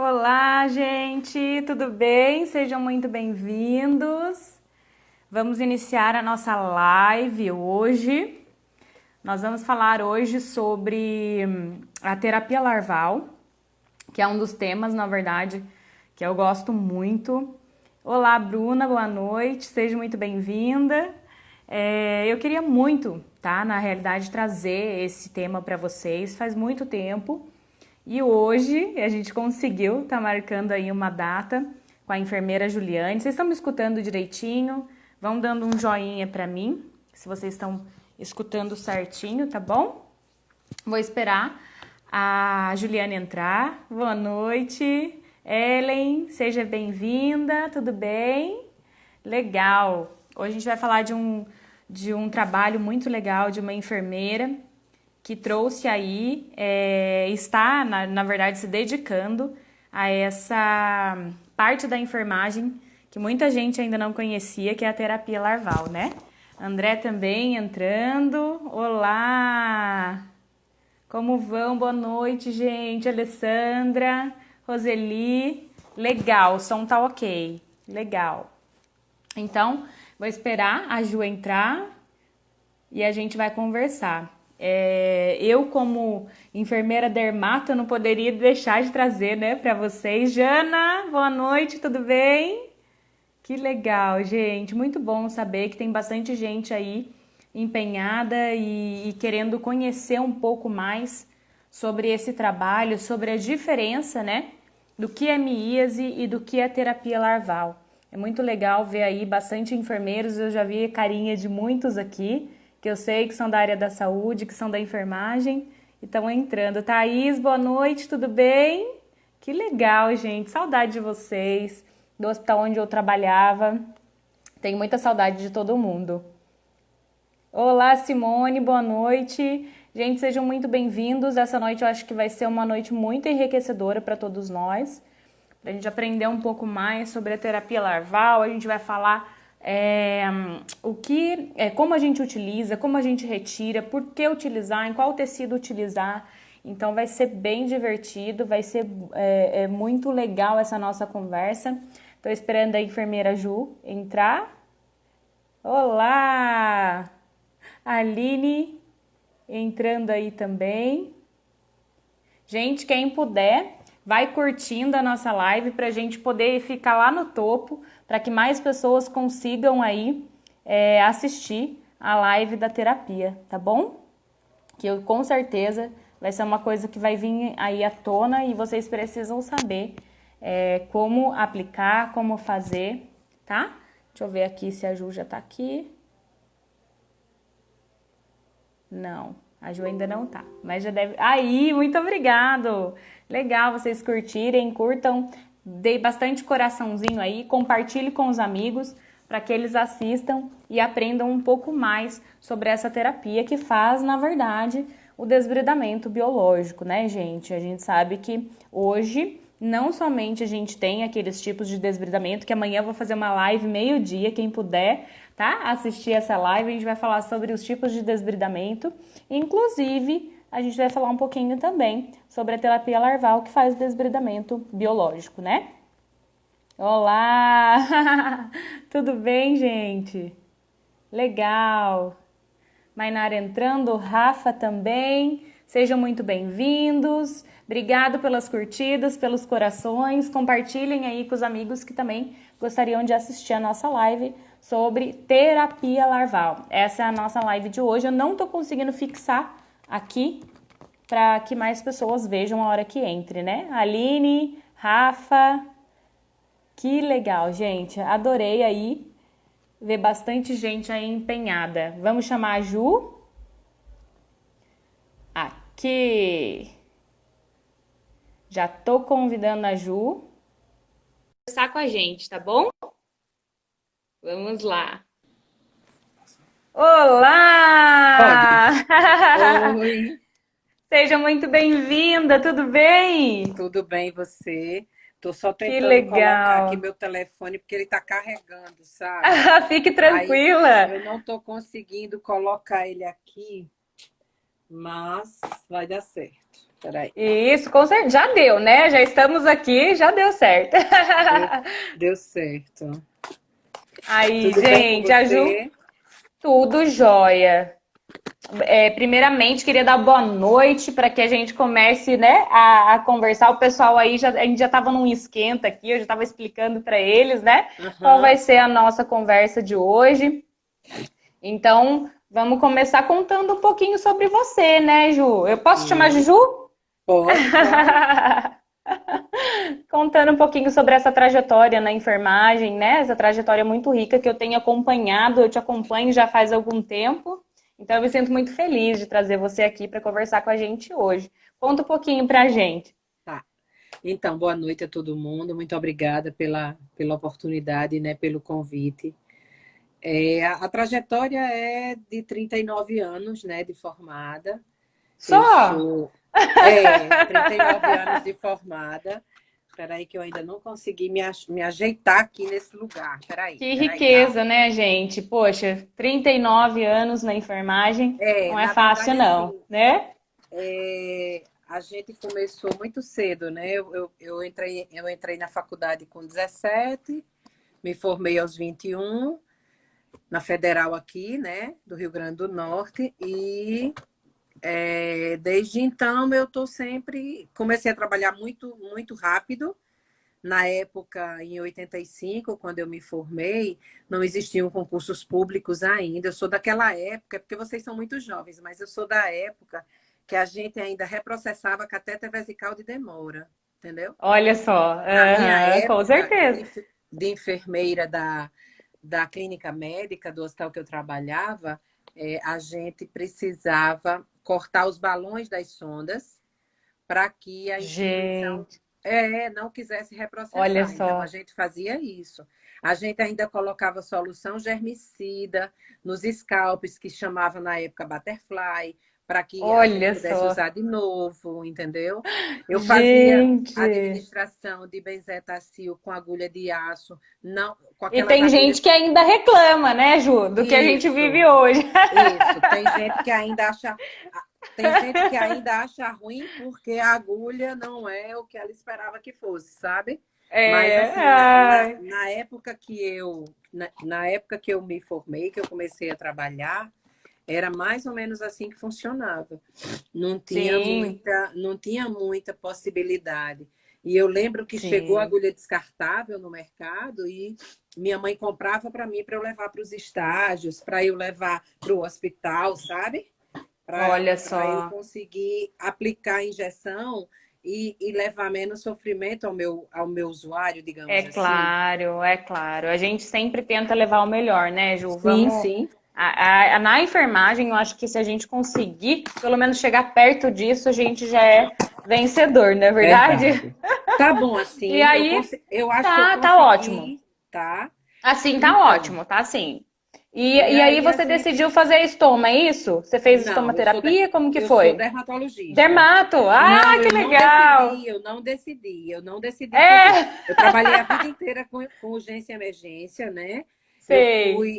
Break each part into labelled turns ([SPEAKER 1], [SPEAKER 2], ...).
[SPEAKER 1] Olá, gente, tudo bem? Sejam muito bem-vindos. Vamos iniciar a nossa live hoje. Nós vamos falar hoje sobre a terapia larval, que é um dos temas, na verdade, que eu gosto muito. Olá, Bruna, boa noite, seja muito bem-vinda. Eu queria muito, tá, na realidade, trazer esse tema para vocês faz muito tempo. E hoje a gente conseguiu, tá marcando aí uma data com a enfermeira Juliane. Vocês estão me escutando direitinho? Vão dando um joinha pra mim, se vocês estão escutando certinho, tá bom? Vou esperar a Juliane entrar. Boa noite. Ellen, seja bem-vinda, tudo bem? Legal. Hoje a gente vai falar de um trabalho muito legal de uma enfermeira que trouxe aí, está, na verdade, se dedicando a essa parte da enfermagem que muita gente ainda não conhecia, que é a terapia larval, né? André também entrando. Olá! Como vão? Boa noite, gente. Alessandra, Roseli. Legal, o som tá ok. Legal. Então, vou esperar a Ju entrar e a gente vai conversar. Eu, como enfermeira dermato, não poderia deixar de trazer, né, para vocês. Jana, boa noite, tudo bem? Que legal, gente. Muito bom saber que tem bastante gente aí empenhada e querendo conhecer um pouco mais sobre esse trabalho, sobre a diferença, né, do que é miíase e do que é terapia larval. É muito legal ver aí bastante enfermeiros, eu já vi carinha de muitos aqui, que eu sei que são da área da saúde, que são da enfermagem, e estão entrando. Thaís, boa noite, tudo bem? Que legal, gente. Saudade de vocês, do hospital onde eu trabalhava. Tenho muita saudade de todo mundo. Olá, Simone, boa noite. Gente, sejam muito bem-vindos. Essa noite eu acho que vai ser uma noite muito enriquecedora para todos nós. Para a gente aprender um pouco mais sobre a terapia larval, a gente vai falar como a gente utiliza, como a gente retira, por que utilizar, em qual tecido utilizar. Então vai ser bem divertido, vai ser muito legal essa nossa conversa. Estou esperando a enfermeira Ju entrar. Olá! Aline entrando aí também. Gente, quem puder, vai curtindo a nossa live para a gente poder ficar lá no topo, para que mais pessoas consigam aí assistir a live da terapia, tá bom? Que eu, com certeza vai ser uma coisa que vai vir aí à tona e vocês precisam saber como aplicar, como fazer, tá? Deixa eu ver aqui se a Ju já tá aqui. Não, a Ju ainda não tá, mas já deve... Aí, muito obrigado! Legal vocês curtirem, curtam, dê bastante coraçãozinho aí, compartilhe com os amigos para que eles assistam e aprendam um pouco mais sobre essa terapia que faz, na verdade, o desbridamento biológico, né, gente? A gente sabe que hoje não somente a gente tem aqueles tipos de desbridamento, que amanhã eu vou fazer uma live meio-dia, quem puder, tá? Assistir essa live, a gente vai falar sobre os tipos de desbridamento, inclusive a gente vai falar um pouquinho também sobre a terapia larval que faz o desbridamento biológico, né? Olá! Tudo bem, gente? Legal! Mainara entrando, Rafa também. Sejam muito bem-vindos. Obrigado pelas curtidas, pelos corações. Compartilhem aí com os amigos que também gostariam de assistir a nossa live sobre terapia larval. Essa é a nossa live de hoje. Eu não tô conseguindo fixar aqui para que mais pessoas vejam a hora que entre, né? Aline, Rafa, que legal, gente. Adorei aí ver bastante gente aí empenhada. Vamos chamar a Ju? Aqui. Já tô convidando a Ju a conversar com a gente, tá bom? Vamos lá.
[SPEAKER 2] Pode.
[SPEAKER 1] Olá!
[SPEAKER 2] Oi,
[SPEAKER 1] Seja muito bem-vinda, tudo bem?
[SPEAKER 2] tudo bem você? Tô só
[SPEAKER 1] Que
[SPEAKER 2] tentando colocar aqui
[SPEAKER 1] legal.
[SPEAKER 2] meu telefone porque ele tá carregando, sabe?
[SPEAKER 1] Fique
[SPEAKER 2] Aí
[SPEAKER 1] tranquila.
[SPEAKER 2] eu não tô conseguindo colocar ele aqui, mas vai dar certo. Peraí.
[SPEAKER 1] Isso, com certeza. Já deu, né? Já estamos aqui, já deu certo.
[SPEAKER 2] Deu, deu certo.
[SPEAKER 1] Aí,
[SPEAKER 2] Tudo bem com
[SPEAKER 1] gente, a Ju,
[SPEAKER 2] você?
[SPEAKER 1] tudo jóia. Primeiramente, queria dar boa noite para que a gente comece, né, a conversar. O pessoal aí, a gente já estava num esquenta aqui, eu já estava explicando para eles, né, qual vai
[SPEAKER 2] Aham.
[SPEAKER 1] ser a nossa conversa de hoje. Então, vamos começar contando um pouquinho sobre você, né, Ju? Eu posso te chamar de
[SPEAKER 2] Ok.
[SPEAKER 1] Ju?
[SPEAKER 2] Pode, claro.
[SPEAKER 1] Contando um pouquinho sobre essa trajetória na enfermagem, né? Essa trajetória muito rica que eu tenho acompanhado, eu te acompanho já faz algum tempo. Então eu me sinto muito feliz de trazer você aqui para conversar com a gente hoje. Conta um pouquinho pra gente.
[SPEAKER 2] Tá. Então, boa noite a todo mundo. Muito obrigada pela oportunidade, né, pelo convite. A trajetória é de 39 anos, né, de formada. Eu
[SPEAKER 1] Só!
[SPEAKER 2] sou, 39 anos de formada. Espera aí que eu ainda não consegui me ajeitar aqui nesse lugar.
[SPEAKER 1] Que
[SPEAKER 2] Espera aí, calma.
[SPEAKER 1] riqueza, né, gente? Poxa, 39 anos na enfermagem não é
[SPEAKER 2] Na
[SPEAKER 1] fácil,
[SPEAKER 2] verdade,
[SPEAKER 1] não,
[SPEAKER 2] assim,
[SPEAKER 1] né?
[SPEAKER 2] a gente começou muito cedo, né? Eu entrei na faculdade com 17, me formei aos 21, na Federal aqui, né, do Rio Grande do Norte, e desde então eu estou sempre. Comecei a trabalhar muito, muito rápido. Na época, em 85, quando eu me formei, não existiam concursos públicos ainda. Eu sou daquela época, porque vocês são muito jovens, mas eu sou da época que a gente ainda reprocessava catéter vesical de demora, entendeu?
[SPEAKER 1] Olha só,
[SPEAKER 2] Na minha
[SPEAKER 1] aham, com
[SPEAKER 2] época
[SPEAKER 1] certeza.
[SPEAKER 2] de enfermeira da clínica médica do hospital que eu trabalhava, a gente precisava cortar os balões das sondas para que a instituição
[SPEAKER 1] Gente,
[SPEAKER 2] não quisesse
[SPEAKER 1] olha
[SPEAKER 2] reprocessar. Então, a
[SPEAKER 1] só.
[SPEAKER 2] gente fazia isso. A gente ainda colocava solução germicida nos scalpes, que chamava na época butterfly, para que a gente
[SPEAKER 1] Olha
[SPEAKER 2] pudesse
[SPEAKER 1] só.
[SPEAKER 2] usar de novo, entendeu? Eu fazia
[SPEAKER 1] Gente.
[SPEAKER 2] administração de benzetacil com agulha de aço, não, com
[SPEAKER 1] E
[SPEAKER 2] aquelas
[SPEAKER 1] tem gente
[SPEAKER 2] agulhas.
[SPEAKER 1] que ainda reclama, né, Ju, do que a gente vive
[SPEAKER 2] Isso,
[SPEAKER 1] hoje.
[SPEAKER 2] isso. Tem gente que ainda acha ruim porque a agulha não é o que ela esperava que fosse, sabe? Mas
[SPEAKER 1] É,
[SPEAKER 2] assim,
[SPEAKER 1] ai,
[SPEAKER 2] na época que eu me formei, que eu comecei a trabalhar, era mais ou menos assim que funcionava.
[SPEAKER 1] sim,
[SPEAKER 2] Não tinha muita possibilidade. E eu lembro que chegou a
[SPEAKER 1] sim.
[SPEAKER 2] agulha descartável no mercado e minha mãe comprava para mim para eu levar para os estágios, para eu levar para o hospital, sabe?
[SPEAKER 1] Olha
[SPEAKER 2] Para eu
[SPEAKER 1] só.
[SPEAKER 2] conseguir aplicar a injeção e levar menos sofrimento ao meu usuário,
[SPEAKER 1] É
[SPEAKER 2] digamos assim.
[SPEAKER 1] claro, é claro. A gente sempre tenta levar o melhor, né, Ju?
[SPEAKER 2] Sim,
[SPEAKER 1] Vamos.
[SPEAKER 2] sim.
[SPEAKER 1] Na enfermagem, eu acho que se a gente conseguir, pelo menos chegar perto disso, a gente já é vencedor, não é verdade?
[SPEAKER 2] Verdade. Tá bom
[SPEAKER 1] E
[SPEAKER 2] assim,
[SPEAKER 1] aí,
[SPEAKER 2] eu acho que eu
[SPEAKER 1] tá ótimo.
[SPEAKER 2] consegui, tá?
[SPEAKER 1] Assim tá
[SPEAKER 2] Então,
[SPEAKER 1] ótimo, tá assim.
[SPEAKER 2] e
[SPEAKER 1] E aí
[SPEAKER 2] aí a
[SPEAKER 1] você decidiu
[SPEAKER 2] gente.
[SPEAKER 1] fazer estoma, é isso? Você fez
[SPEAKER 2] Não,
[SPEAKER 1] estomaterapia? Como que
[SPEAKER 2] eu sou
[SPEAKER 1] foi?
[SPEAKER 2] dermatologista.
[SPEAKER 1] Dermato! Ah,
[SPEAKER 2] Não,
[SPEAKER 1] que legal!
[SPEAKER 2] eu não decidi fazer.
[SPEAKER 1] É,
[SPEAKER 2] Eu trabalhei a vida inteira com urgência e emergência, né?
[SPEAKER 1] sei.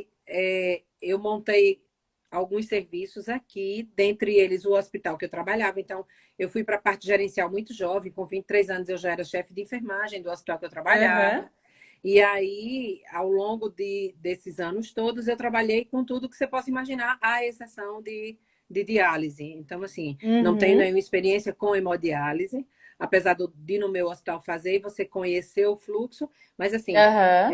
[SPEAKER 2] Eu montei alguns serviços aqui, dentre eles o hospital que eu trabalhava. Então, eu fui para a parte gerencial muito jovem, com 23 anos eu já era chefe de enfermagem do hospital que eu
[SPEAKER 1] Aham.
[SPEAKER 2] trabalhava. E aí, ao longo desses anos todos, eu trabalhei com tudo que você possa imaginar, à exceção de diálise. Então, assim, não tenho
[SPEAKER 1] Uhum.
[SPEAKER 2] nenhuma experiência com hemodiálise, apesar de no meu hospital fazer e você conhecer o fluxo, mas assim,
[SPEAKER 1] Aham.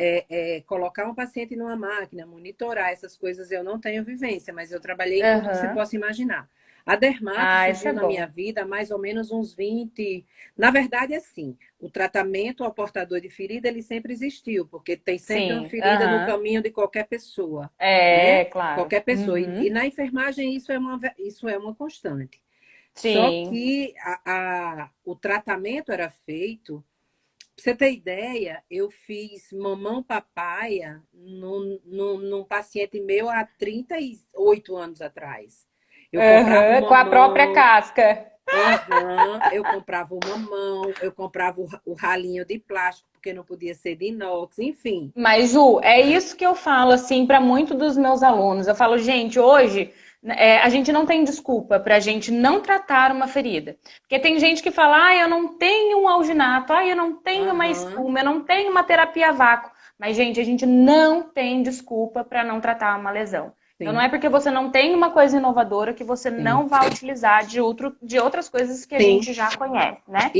[SPEAKER 2] colocar um paciente numa máquina, monitorar essas coisas, eu não tenho vivência, mas eu trabalhei em tudo que você
[SPEAKER 1] Aham.
[SPEAKER 2] possa imaginar. A dermato
[SPEAKER 1] Ah, isso
[SPEAKER 2] surgiu
[SPEAKER 1] é
[SPEAKER 2] na minha
[SPEAKER 1] bom.
[SPEAKER 2] vida há mais ou menos uns 20. Na verdade, assim, o tratamento ao portador de ferida, ele sempre existiu, porque tem sempre uma
[SPEAKER 1] Sim.
[SPEAKER 2] ferida no
[SPEAKER 1] Aham.
[SPEAKER 2] caminho de qualquer pessoa,
[SPEAKER 1] É,
[SPEAKER 2] né?
[SPEAKER 1] claro.
[SPEAKER 2] Qualquer pessoa. E
[SPEAKER 1] Uhum.
[SPEAKER 2] na enfermagem isso é uma constante. Só
[SPEAKER 1] Sim.
[SPEAKER 2] que o tratamento era feito. Pra você ter ideia, eu fiz mamão papaya num paciente meu há 38 anos atrás. Eu comprava o
[SPEAKER 1] Aham. Com a própria
[SPEAKER 2] mamão,
[SPEAKER 1] casca.
[SPEAKER 2] Aham, eu comprava o mamão, eu comprava o ralinho de plástico, porque não podia ser de inox, enfim.
[SPEAKER 1] Mas, Ju, é isso que eu falo, assim, para muitos dos meus alunos. Eu falo, gente, hoje a gente não tem desculpa para a gente não tratar uma ferida. Porque tem gente que fala, eu não tenho um alginato, eu não tenho uma
[SPEAKER 2] Aham,
[SPEAKER 1] espuma, eu não tenho uma terapia a vácuo. Mas, gente, a gente não tem desculpa para não tratar uma lesão. Então, não
[SPEAKER 2] sim,
[SPEAKER 1] é porque você não tem uma coisa inovadora que você
[SPEAKER 2] sim,
[SPEAKER 1] não vai utilizar de outras coisas que a
[SPEAKER 2] sim.
[SPEAKER 1] gente já conhece, né?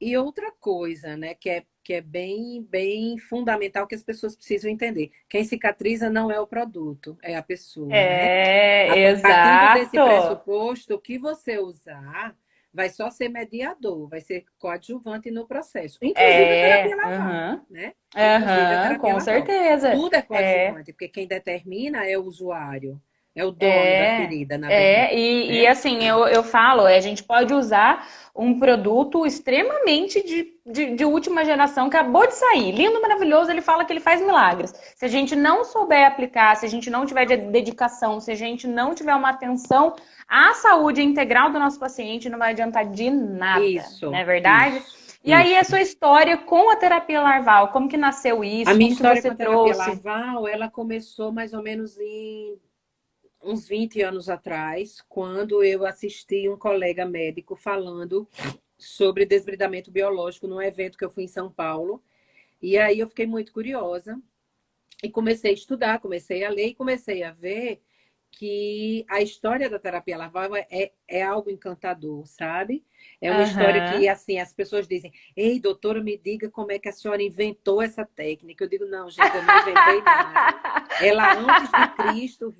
[SPEAKER 2] E outra coisa, né, que é bem fundamental que as pessoas precisam entender. Quem cicatriza não é o produto, é a pessoa, né? Partindo desse
[SPEAKER 1] Exato.
[SPEAKER 2] pressuposto, o que você usar vai só ser mediador, vai ser coadjuvante no processo, inclusive a terapia
[SPEAKER 1] É,
[SPEAKER 2] larval,
[SPEAKER 1] aham,
[SPEAKER 2] né? Inclusive a
[SPEAKER 1] aham,
[SPEAKER 2] terapia
[SPEAKER 1] com
[SPEAKER 2] larval.
[SPEAKER 1] certeza.
[SPEAKER 2] Tudo é
[SPEAKER 1] É,
[SPEAKER 2] coadjuvante, porque quem determina é o usuário, é o dono da
[SPEAKER 1] é,
[SPEAKER 2] ferida, na verdade,
[SPEAKER 1] e
[SPEAKER 2] né?
[SPEAKER 1] assim, eu falo, a gente pode usar um produto extremamente de última geração, acabou de sair, lindo, maravilhoso, ele fala que ele faz milagres. Se a gente não souber aplicar, se a gente não tiver dedicação, se a gente não tiver uma atenção à saúde integral do nosso paciente, não vai adiantar de nada, não
[SPEAKER 2] Isso,
[SPEAKER 1] é verdade?
[SPEAKER 2] isso,
[SPEAKER 1] E aí, a
[SPEAKER 2] isso.
[SPEAKER 1] sua história com a terapia larval, como que nasceu
[SPEAKER 2] A
[SPEAKER 1] isso?
[SPEAKER 2] minha
[SPEAKER 1] Como que
[SPEAKER 2] história com
[SPEAKER 1] você
[SPEAKER 2] a terapia
[SPEAKER 1] trouxe?
[SPEAKER 2] larval, ela começou mais ou menos em uns 20 anos atrás, quando eu assisti um colega médico falando sobre desbridamento biológico num evento que eu fui em São Paulo. E aí eu fiquei muito curiosa e comecei a estudar, comecei a ler e comecei a ver que a história da terapia larval é algo encantador, sabe? É uma história que,
[SPEAKER 1] Aham.
[SPEAKER 2] assim, as pessoas dizem: Ei, doutora, me diga como é que a senhora inventou essa técnica. Eu digo: Não, gente, eu não inventei nada. Ela, antes de Cristo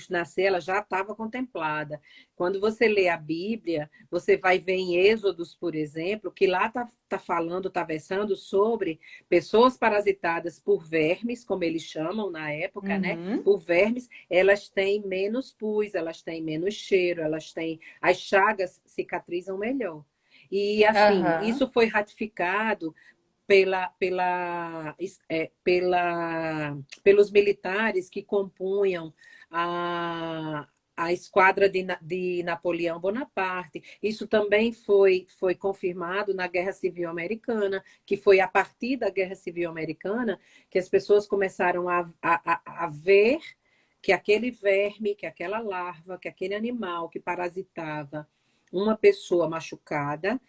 [SPEAKER 2] nascer, ela já estava contemplada. Quando você lê a Bíblia, você vai ver em Êxodos, por exemplo, que lá tá falando, está versando sobre pessoas parasitadas por vermes, como eles chamam na época, né?
[SPEAKER 1] Uhum.
[SPEAKER 2] Por vermes, elas têm menos pus, elas têm menos cheiro, elas têm. As chagas cicatrizam melhor. E assim,
[SPEAKER 1] Aham.
[SPEAKER 2] isso foi ratificado pelos militares que compunham a esquadra de Napoleão Bonaparte. Isso também foi confirmado na Guerra Civil Americana, que foi a partir da Guerra Civil Americana que as pessoas começaram a ver que aquele verme, que aquela larva, que aquele animal que parasitava uma pessoa machucada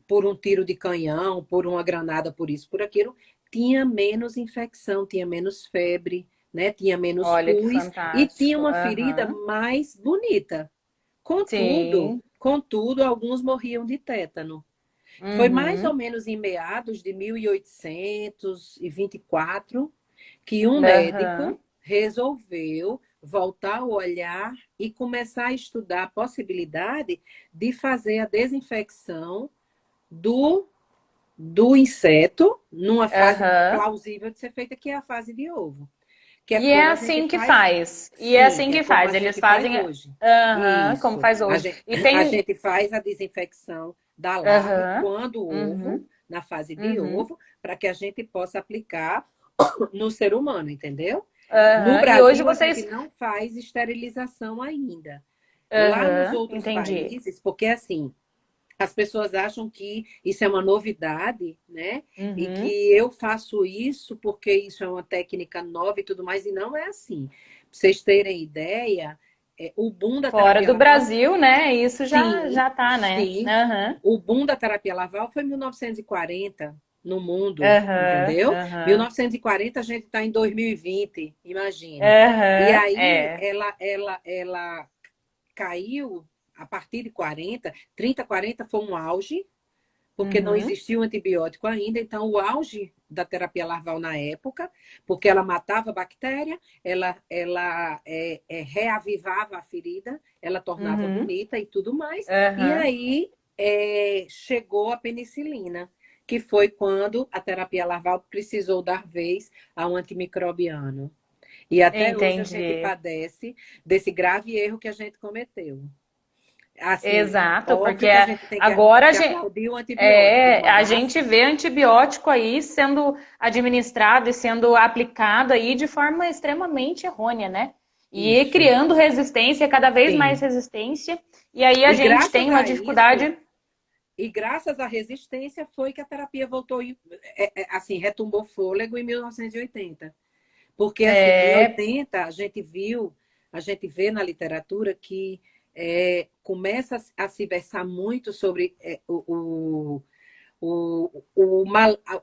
[SPEAKER 2] por um tiro de canhão, por uma granada, por isso, por aquilo, tinha menos infecção, tinha menos febre, né? Tinha menos
[SPEAKER 1] Olha que
[SPEAKER 2] pus e tinha
[SPEAKER 1] fantástico.
[SPEAKER 2] uma ferida
[SPEAKER 1] Aham.
[SPEAKER 2] mais bonita.
[SPEAKER 1] Sim.
[SPEAKER 2] Contudo, alguns morriam de tétano. Foi mais ou
[SPEAKER 1] Uhum.
[SPEAKER 2] menos em meados de 1824 que um
[SPEAKER 1] Aham.
[SPEAKER 2] médico resolveu voltar o olhar e começar a estudar a possibilidade de fazer a desinfecção do, do inseto numa fase
[SPEAKER 1] Aham.
[SPEAKER 2] plausível de ser feita, que é a fase de ovo. Que é
[SPEAKER 1] E é
[SPEAKER 2] como a gente
[SPEAKER 1] assim que
[SPEAKER 2] faz,
[SPEAKER 1] faz. E é
[SPEAKER 2] sim,
[SPEAKER 1] assim
[SPEAKER 2] que é
[SPEAKER 1] que
[SPEAKER 2] como a
[SPEAKER 1] faz. Eles
[SPEAKER 2] gente faz
[SPEAKER 1] fazem.
[SPEAKER 2] hoje.
[SPEAKER 1] Aham, como
[SPEAKER 2] Isso.
[SPEAKER 1] faz hoje. E
[SPEAKER 2] A
[SPEAKER 1] tem.
[SPEAKER 2] gente faz a desinfecção da larva
[SPEAKER 1] Aham.
[SPEAKER 2] quando o ovo,
[SPEAKER 1] Uhum.
[SPEAKER 2] na fase de
[SPEAKER 1] Uhum.
[SPEAKER 2] ovo, para que a gente possa aplicar no ser humano, entendeu? No
[SPEAKER 1] Aham. E hoje
[SPEAKER 2] Brasil, a gente
[SPEAKER 1] vocês.
[SPEAKER 2] não faz esterilização ainda. Lá nos
[SPEAKER 1] Aham.
[SPEAKER 2] outros
[SPEAKER 1] Entendi.
[SPEAKER 2] países, porque assim, as pessoas acham que isso é uma novidade, né? E
[SPEAKER 1] Uhum.
[SPEAKER 2] que eu faço isso porque isso é uma técnica nova e tudo mais, e não é assim. Pra vocês terem ideia, o boom da
[SPEAKER 1] Fora
[SPEAKER 2] terapia
[SPEAKER 1] do
[SPEAKER 2] larval,
[SPEAKER 1] Brasil, né? Isso
[SPEAKER 2] sim,
[SPEAKER 1] já tá, né?
[SPEAKER 2] sim.
[SPEAKER 1] Aham.
[SPEAKER 2] O boom da terapia larval foi em 1940 no mundo,
[SPEAKER 1] Aham.
[SPEAKER 2] entendeu?
[SPEAKER 1] Aham.
[SPEAKER 2] 1940 a gente está em 2020, imagina. E
[SPEAKER 1] Aham.
[SPEAKER 2] aí
[SPEAKER 1] É.
[SPEAKER 2] ela caiu a partir de 40, 30, 40 foi um auge, porque não
[SPEAKER 1] Uhum.
[SPEAKER 2] existia o antibiótico ainda, então o auge da terapia larval na época, porque ela matava a bactéria, ela reavivava a ferida, ela tornava
[SPEAKER 1] Uhum.
[SPEAKER 2] bonita e tudo mais, e
[SPEAKER 1] Aham.
[SPEAKER 2] aí chegou a penicilina, que foi quando a terapia larval precisou dar vez ao antimicrobiano. E até hoje a gente
[SPEAKER 1] Entendi.
[SPEAKER 2] padece desse grave erro que a gente cometeu. Assim,
[SPEAKER 1] Exato, porque
[SPEAKER 2] óbvio que a gente tem
[SPEAKER 1] agora
[SPEAKER 2] que aplaudir o antibiótico,
[SPEAKER 1] a gente
[SPEAKER 2] mas
[SPEAKER 1] vê antibiótico aí sendo administrado e sendo aplicado aí de forma extremamente errônea, né? E
[SPEAKER 2] isso,
[SPEAKER 1] criando resistência, cada vez mais
[SPEAKER 2] sim,
[SPEAKER 1] resistência. E aí a
[SPEAKER 2] E
[SPEAKER 1] gente tem
[SPEAKER 2] graças
[SPEAKER 1] uma
[SPEAKER 2] a isso,
[SPEAKER 1] dificuldade.
[SPEAKER 2] e graças à resistência foi que a terapia voltou, assim, retumbou fôlego em 1980. Porque, assim, em
[SPEAKER 1] É,
[SPEAKER 2] 80 a gente vê na literatura que começa a se versar muito sobre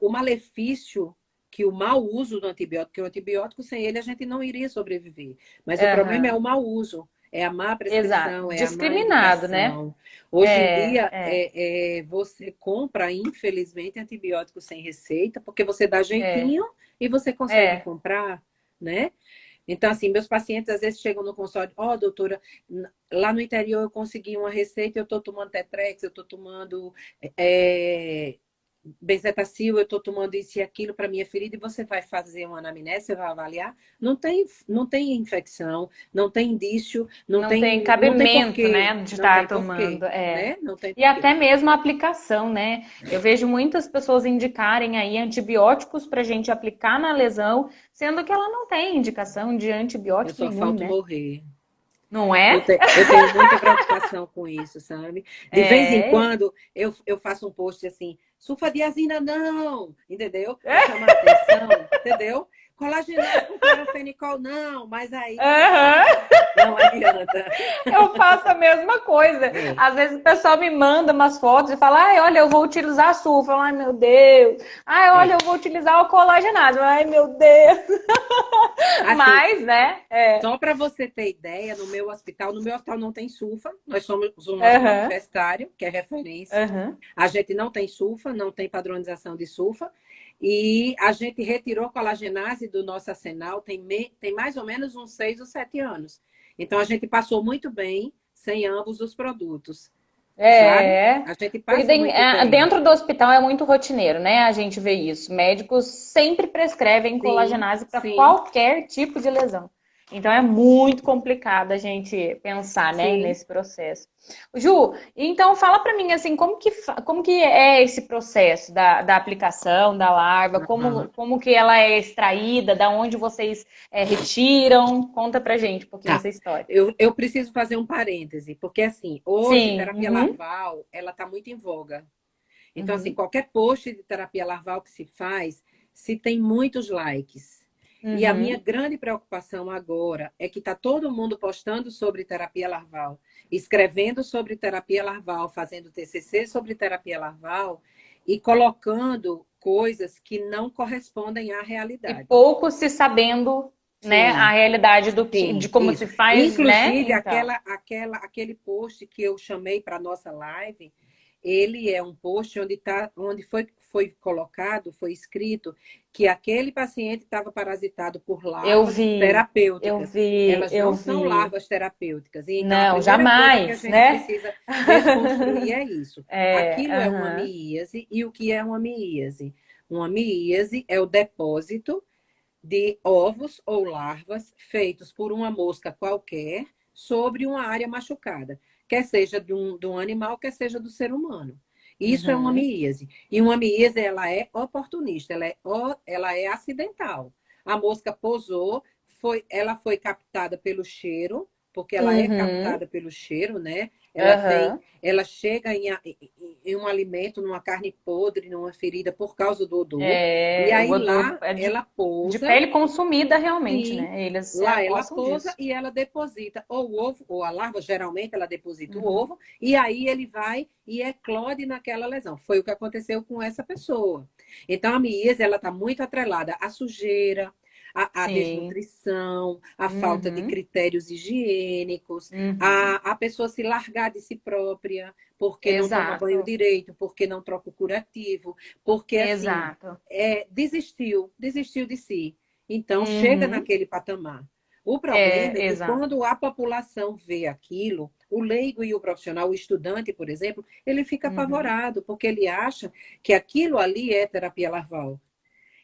[SPEAKER 2] o malefício que o mau uso do antibiótico, que o antibiótico sem ele a gente não iria sobreviver. Mas o problema é
[SPEAKER 1] aham,
[SPEAKER 2] o mau uso, é a má
[SPEAKER 1] exato.
[SPEAKER 2] prescrição, é a má
[SPEAKER 1] Discriminado, né?
[SPEAKER 2] indicação. Hoje em
[SPEAKER 1] É,
[SPEAKER 2] dia,
[SPEAKER 1] é,
[SPEAKER 2] você compra, infelizmente, antibiótico sem receita, porque você dá
[SPEAKER 1] é,
[SPEAKER 2] jeitinho e você consegue
[SPEAKER 1] é.
[SPEAKER 2] comprar, né? Então, assim, meus pacientes às vezes chegam no consultório, doutora, lá no interior eu consegui uma receita, eu estou tomando Tetrex, eu estou tomando é, Benzetacil, eu estou tomando isso e aquilo para minha ferida, e você vai fazer uma anamnese, você vai avaliar, não tem infecção, não tem indício,
[SPEAKER 1] Não tem
[SPEAKER 2] não tem
[SPEAKER 1] cabimento,
[SPEAKER 2] porquê,
[SPEAKER 1] né, de
[SPEAKER 2] não
[SPEAKER 1] estar
[SPEAKER 2] tem porquê,
[SPEAKER 1] tomando, é.
[SPEAKER 2] né? Não tem
[SPEAKER 1] E
[SPEAKER 2] porquê.
[SPEAKER 1] até mesmo a aplicação, né? Eu vejo muitas pessoas indicarem aí antibióticos para a gente aplicar na lesão, sendo que ela não tem indicação de
[SPEAKER 2] Eu
[SPEAKER 1] antibiótico
[SPEAKER 2] só
[SPEAKER 1] nenhum,
[SPEAKER 2] falto
[SPEAKER 1] né?
[SPEAKER 2] morrer.
[SPEAKER 1] Não é?
[SPEAKER 2] Eu tenho muita preocupação com isso, sabe? De vez em
[SPEAKER 1] É.
[SPEAKER 2] quando eu faço um post assim, sulfadiazina não, entendeu? Para chamar a atenção, entendeu? Colagenase com clorofenicol não, mas aí
[SPEAKER 1] Aham.
[SPEAKER 2] não adianta.
[SPEAKER 1] Eu faço a mesma coisa.
[SPEAKER 2] É,
[SPEAKER 1] Às vezes o pessoal me manda umas fotos e fala: ai, olha, eu vou utilizar açúcar. Eu falo, ai, meu Deus. Ai, olha,
[SPEAKER 2] é.
[SPEAKER 1] eu vou utilizar o colagenase. Ai, meu Deus.
[SPEAKER 2] Assim,
[SPEAKER 1] Mas, né? É.
[SPEAKER 2] só para você ter ideia, no meu hospital não tem sulfa, nós somos um hospital
[SPEAKER 1] Aham.
[SPEAKER 2] universitário, que é referência.
[SPEAKER 1] Aham.
[SPEAKER 2] A gente não tem sulfa, não tem padronização de sulfa. E a gente retirou colagenase do nosso arsenal tem mais ou menos uns 6 ou 7 anos. Então a gente passou muito bem sem ambos os produtos, sabe?
[SPEAKER 1] É.
[SPEAKER 2] A gente
[SPEAKER 1] Porque
[SPEAKER 2] passa muito bem.
[SPEAKER 1] dentro do hospital é muito rotineiro, né? A gente vê isso. Médicos sempre prescrevem
[SPEAKER 2] Sim,
[SPEAKER 1] colagenase para
[SPEAKER 2] sim,
[SPEAKER 1] qualquer tipo de lesão. Então é muito complicado a gente pensar, né,
[SPEAKER 2] sim.
[SPEAKER 1] nesse processo. Ju, então fala para mim assim, como que é esse processo da aplicação da larva?
[SPEAKER 2] Aham.
[SPEAKER 1] Como que ela é extraída? Da onde vocês retiram? Conta pra gente um pouquinho
[SPEAKER 2] Tá.
[SPEAKER 1] essa história.
[SPEAKER 2] Eu preciso fazer um parêntese, porque assim, hoje
[SPEAKER 1] Sim,
[SPEAKER 2] terapia
[SPEAKER 1] uhum,
[SPEAKER 2] larval, ela está muito em voga. Então, assim,
[SPEAKER 1] uhum,
[SPEAKER 2] qualquer post de terapia larval que se faz, se tem muitos likes. E a minha
[SPEAKER 1] uhum.
[SPEAKER 2] grande preocupação agora é que está todo mundo postando sobre terapia larval, escrevendo sobre terapia larval, fazendo TCC sobre terapia larval e colocando coisas que não correspondem à
[SPEAKER 1] E
[SPEAKER 2] realidade.
[SPEAKER 1] pouco se sabendo, né, a
[SPEAKER 2] Sim,
[SPEAKER 1] realidade de
[SPEAKER 2] sim,
[SPEAKER 1] como se
[SPEAKER 2] isso.
[SPEAKER 1] faz, né?
[SPEAKER 2] Inclusive,
[SPEAKER 1] Então,
[SPEAKER 2] aquele post que eu chamei para a nossa live, ele é um post onde foi colocado, foi escrito que aquele paciente estava parasitado por
[SPEAKER 1] eu
[SPEAKER 2] larvas
[SPEAKER 1] vi, eu
[SPEAKER 2] terapêuticas.
[SPEAKER 1] vi,
[SPEAKER 2] Elas
[SPEAKER 1] eu
[SPEAKER 2] não são
[SPEAKER 1] vi.
[SPEAKER 2] larvas terapêuticas. E então, a
[SPEAKER 1] Não,
[SPEAKER 2] primeira coisa que a
[SPEAKER 1] jamais,
[SPEAKER 2] gente
[SPEAKER 1] né?
[SPEAKER 2] precisa desconstruir é isso.
[SPEAKER 1] É,
[SPEAKER 2] Aquilo é uma
[SPEAKER 1] aham.
[SPEAKER 2] amíase, e o que é uma amíase? Uma amíase é o depósito de ovos ou larvas feitos por uma mosca qualquer sobre uma área machucada, quer seja de um animal, quer seja do ser humano. Isso é uma
[SPEAKER 1] Uhum.
[SPEAKER 2] miíase. E uma miíase, ela é oportunista, ela é acidental. A mosca pousou, ela foi captada pelo cheiro, porque ela é
[SPEAKER 1] Uhum.
[SPEAKER 2] captada pelo cheiro, né?
[SPEAKER 1] Aham.
[SPEAKER 2] Ela chega em um alimento, numa carne podre, numa ferida por causa do odor. E
[SPEAKER 1] É, o
[SPEAKER 2] aí
[SPEAKER 1] odor
[SPEAKER 2] lá
[SPEAKER 1] é
[SPEAKER 2] ela
[SPEAKER 1] de
[SPEAKER 2] pousa,
[SPEAKER 1] pele consumida realmente,
[SPEAKER 2] sim,
[SPEAKER 1] né? Eles se
[SPEAKER 2] lá ela
[SPEAKER 1] apossam
[SPEAKER 2] pousa
[SPEAKER 1] disso.
[SPEAKER 2] e ela deposita ou o ovo, ou a larva, geralmente ela deposita o
[SPEAKER 1] Uhum.
[SPEAKER 2] ovo, e aí ele vai e eclode naquela lesão. Foi o que aconteceu com essa pessoa. Então a miíase, ela está muito atrelada à sujeira, à
[SPEAKER 1] Sim.
[SPEAKER 2] desnutrição, à falta de
[SPEAKER 1] Uhum.
[SPEAKER 2] critérios higiênicos,
[SPEAKER 1] Uhum.
[SPEAKER 2] a pessoa se largar de si própria, porque não toma banho
[SPEAKER 1] Exato.
[SPEAKER 2] direito, porque não troca o curativo, porque assim,
[SPEAKER 1] Exato.
[SPEAKER 2] desistiu de si. Então, chega
[SPEAKER 1] Uhum.
[SPEAKER 2] naquele patamar. O problema é
[SPEAKER 1] É,
[SPEAKER 2] que
[SPEAKER 1] exato.
[SPEAKER 2] quando a população vê aquilo, o leigo e o profissional, o estudante, por exemplo, ele fica
[SPEAKER 1] Uhum.
[SPEAKER 2] apavorado, porque ele acha que aquilo ali é terapia larval.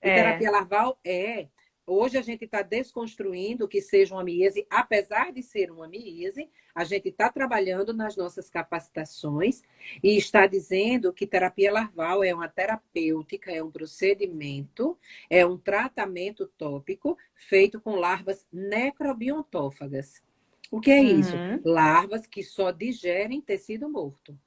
[SPEAKER 2] E terapia
[SPEAKER 1] É.
[SPEAKER 2] larval é. Hoje a gente está desconstruindo que seja uma miese, apesar de ser uma miese, a gente está trabalhando nas nossas capacitações e está dizendo que terapia larval é uma terapêutica, é um procedimento, é um tratamento tópico feito com larvas necrobiontófagas. O que é isso?
[SPEAKER 1] Uhum.
[SPEAKER 2] Larvas que só digerem tecido morto.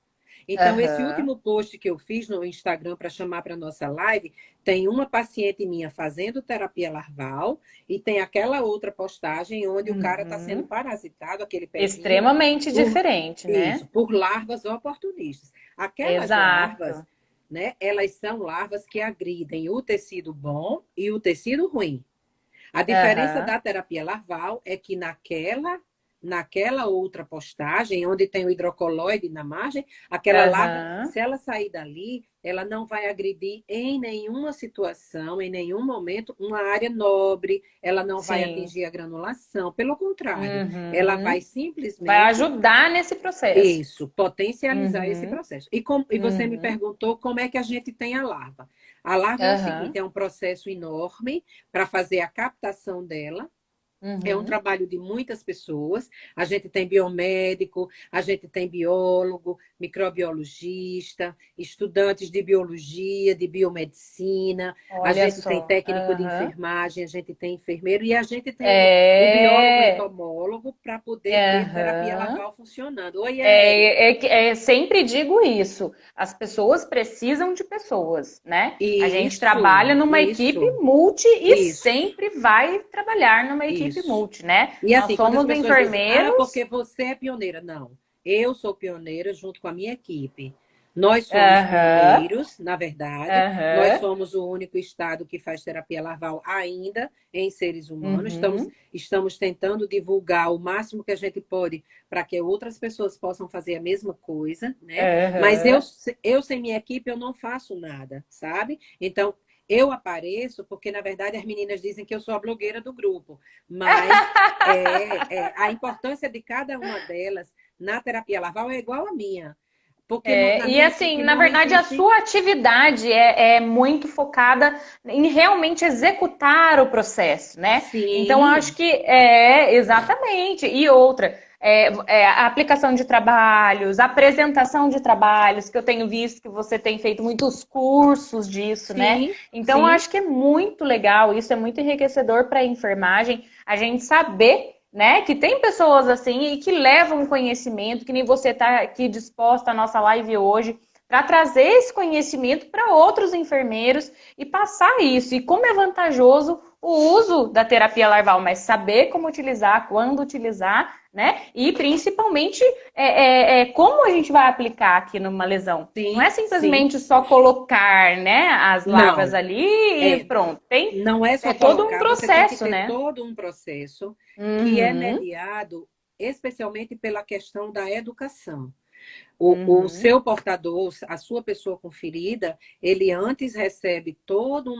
[SPEAKER 2] Então, esse
[SPEAKER 1] Aham.
[SPEAKER 2] último post que eu fiz no Instagram para chamar para a nossa live, tem uma paciente minha fazendo terapia larval e tem aquela outra postagem onde o cara está sendo
[SPEAKER 1] Uhum.
[SPEAKER 2] parasitado, aquele pezinho,
[SPEAKER 1] Extremamente
[SPEAKER 2] por
[SPEAKER 1] diferente,
[SPEAKER 2] isso,
[SPEAKER 1] né?
[SPEAKER 2] por larvas oportunistas. Aquelas larvas,
[SPEAKER 1] Exato.
[SPEAKER 2] né, elas são larvas que agridem o tecido bom e o tecido ruim. A diferença
[SPEAKER 1] Aham.
[SPEAKER 2] da terapia larval é que naquela outra postagem, onde tem o hidrocoloide na margem, aquela larva,
[SPEAKER 1] Aham.
[SPEAKER 2] se ela sair dali, ela não vai agredir em nenhuma situação, em nenhum momento, uma área nobre, ela não vai
[SPEAKER 1] Sim.
[SPEAKER 2] atingir a granulação. Pelo contrário, ela vai
[SPEAKER 1] Uhum. Vai
[SPEAKER 2] simplesmente
[SPEAKER 1] ajudar nesse processo.
[SPEAKER 2] isso, potencializar esse
[SPEAKER 1] Uhum.
[SPEAKER 2] processo. E você me
[SPEAKER 1] Uhum.
[SPEAKER 2] perguntou como é que a gente tem a larva. A larva é o seguinte,
[SPEAKER 1] Aham.
[SPEAKER 2] é um processo enorme para fazer a captação dela. É um
[SPEAKER 1] Uhum.
[SPEAKER 2] trabalho de muitas pessoas. A gente tem biomédico, a gente tem biólogo, microbiologista, estudantes de biologia, de biomedicina, a
[SPEAKER 1] Olha
[SPEAKER 2] gente tem
[SPEAKER 1] só.
[SPEAKER 2] técnico de
[SPEAKER 1] Aham.
[SPEAKER 2] enfermagem, a gente tem enfermeiro e a gente tem o biólogo
[SPEAKER 1] É.
[SPEAKER 2] entomólogo para poder ter terapia
[SPEAKER 1] Aham.
[SPEAKER 2] larval funcionando. Oi, Érica.
[SPEAKER 1] Sempre digo isso. As pessoas precisam de pessoas, né? A gente trabalha
[SPEAKER 2] Isso,
[SPEAKER 1] numa equipe
[SPEAKER 2] isso,
[SPEAKER 1] multi e
[SPEAKER 2] isso,
[SPEAKER 1] sempre vai trabalhar numa equipe
[SPEAKER 2] isso.
[SPEAKER 1] multi, né?
[SPEAKER 2] E
[SPEAKER 1] Nós
[SPEAKER 2] assim, quando as
[SPEAKER 1] somos
[SPEAKER 2] pessoas dizem, ah,
[SPEAKER 1] enfermeiros.
[SPEAKER 2] porque você é pioneira. Não, eu sou pioneira junto com a minha equipe. Nós somos
[SPEAKER 1] Aham,
[SPEAKER 2] pioneiros, na verdade. Nós
[SPEAKER 1] aham,
[SPEAKER 2] somos o único estado que faz terapia larval ainda em seres humanos. Estamos,
[SPEAKER 1] uhum.
[SPEAKER 2] estamos tentando divulgar o máximo que a gente pode para que outras pessoas possam fazer a mesma coisa, né? Mas
[SPEAKER 1] Aham.
[SPEAKER 2] eu sem minha equipe, eu não faço nada, sabe? Então, eu apareço porque, na verdade, as meninas dizem que eu sou a blogueira do grupo. Mas a importância de cada uma delas na terapia larval é igual à minha. Porque na
[SPEAKER 1] E
[SPEAKER 2] minha
[SPEAKER 1] assim,
[SPEAKER 2] equipe
[SPEAKER 1] na
[SPEAKER 2] não
[SPEAKER 1] verdade, a
[SPEAKER 2] existe.
[SPEAKER 1] sua atividade é muito focada em realmente executar o processo, né? Então, eu acho
[SPEAKER 2] Sim,
[SPEAKER 1] que é exatamente. E outra, a aplicação de trabalhos, a apresentação de trabalhos, que eu tenho visto que você tem feito muitos cursos disso, né?
[SPEAKER 2] sim,
[SPEAKER 1] Então, eu
[SPEAKER 2] sim,
[SPEAKER 1] acho que é muito legal, isso é muito enriquecedor para a enfermagem, a gente saber, né? Que tem pessoas assim e que levam conhecimento, que nem você está aqui disposta à nossa live hoje, para trazer esse conhecimento para outros enfermeiros e passar isso. E como é vantajoso o uso da terapia larval, mas saber como utilizar, quando utilizar, né? E principalmente como a gente vai aplicar aqui numa lesão. Não é
[SPEAKER 2] sim, sim.
[SPEAKER 1] simplesmente só colocar, né, as larvas
[SPEAKER 2] Não,
[SPEAKER 1] ali e
[SPEAKER 2] é,
[SPEAKER 1] pronto.
[SPEAKER 2] não é só
[SPEAKER 1] É todo um
[SPEAKER 2] colocar, você tem que
[SPEAKER 1] processo,
[SPEAKER 2] ter
[SPEAKER 1] né?
[SPEAKER 2] todo um processo que é
[SPEAKER 1] Uhum,
[SPEAKER 2] mediado especialmente pela questão da educação. O
[SPEAKER 1] uhum.
[SPEAKER 2] seu portador, a sua pessoa conferida, ele antes recebe todo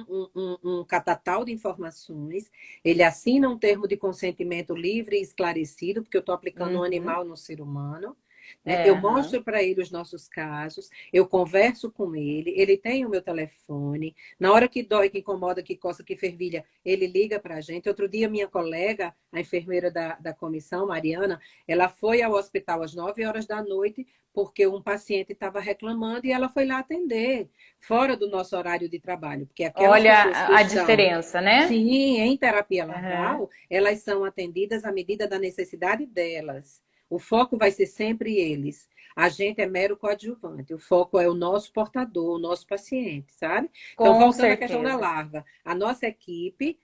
[SPEAKER 2] um catatal de informações, ele assina um termo de consentimento livre e esclarecido, porque eu estou aplicando um
[SPEAKER 1] Uhum.
[SPEAKER 2] animal no ser humano. Né?
[SPEAKER 1] É,
[SPEAKER 2] Eu
[SPEAKER 1] aham.
[SPEAKER 2] mostro para ele os nossos casos, eu converso com ele tem o meu telefone. Na hora que dói, que incomoda, que coça, que fervilha, ele liga para a gente. Outro dia, minha colega, a enfermeira da comissão, Mariana, ela foi ao hospital às 9 horas da noite porque um paciente estava reclamando e ela foi lá atender, fora do nosso horário de trabalho, porque aquelas
[SPEAKER 1] Olha
[SPEAKER 2] pessoas que
[SPEAKER 1] a
[SPEAKER 2] estão,
[SPEAKER 1] diferença, né?
[SPEAKER 2] sim, em terapia
[SPEAKER 1] Aham.
[SPEAKER 2] larval, elas são atendidas à medida da necessidade delas. O foco vai ser sempre eles. A gente é mero coadjuvante. O foco é o nosso portador, o nosso paciente, sabe? Então,
[SPEAKER 1] Com
[SPEAKER 2] voltando à questão da
[SPEAKER 1] certeza.
[SPEAKER 2] larva, a nossa equipe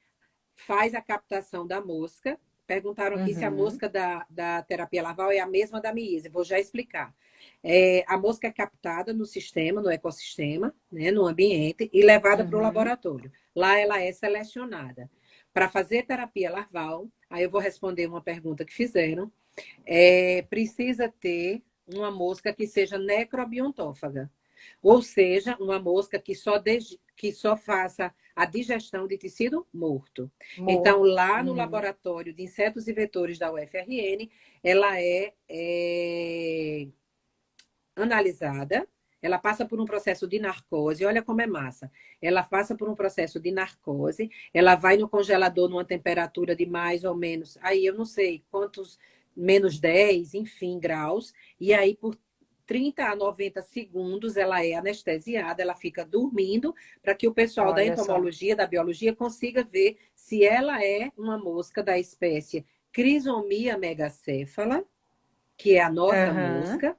[SPEAKER 2] faz a captação da mosca. Perguntaram aqui se a
[SPEAKER 1] Uhum.
[SPEAKER 2] mosca da terapia larval é a mesma da miíase. Vou já explicar. A mosca é captada no sistema, no ecossistema, né, no ambiente, e levada para o
[SPEAKER 1] Uhum.
[SPEAKER 2] laboratório. Lá ela é selecionada. Para fazer terapia larval, aí eu vou responder uma pergunta que fizeram, precisa ter uma mosca que seja necrobiontófaga, ou seja, uma mosca que só faça a digestão de tecido morto. Então,
[SPEAKER 1] Morto.
[SPEAKER 2] lá no
[SPEAKER 1] Uhum.
[SPEAKER 2] laboratório de insetos e vetores da UFRN, ela é analisada, ela passa por um processo de narcose, olha como é massa. Ela passa por um processo de narcose, ela vai no congelador numa temperatura de mais ou menos, aí eu não sei quantos, menos 10, enfim, graus, e aí por 30 a 90 segundos ela é anestesiada, ela fica dormindo, para que o pessoal da
[SPEAKER 1] Olha só.
[SPEAKER 2] entomologia, da biologia, consiga ver se ela é uma mosca da espécie Crisomia megacéfala, que é a nossa
[SPEAKER 1] Aham,
[SPEAKER 2] mosca,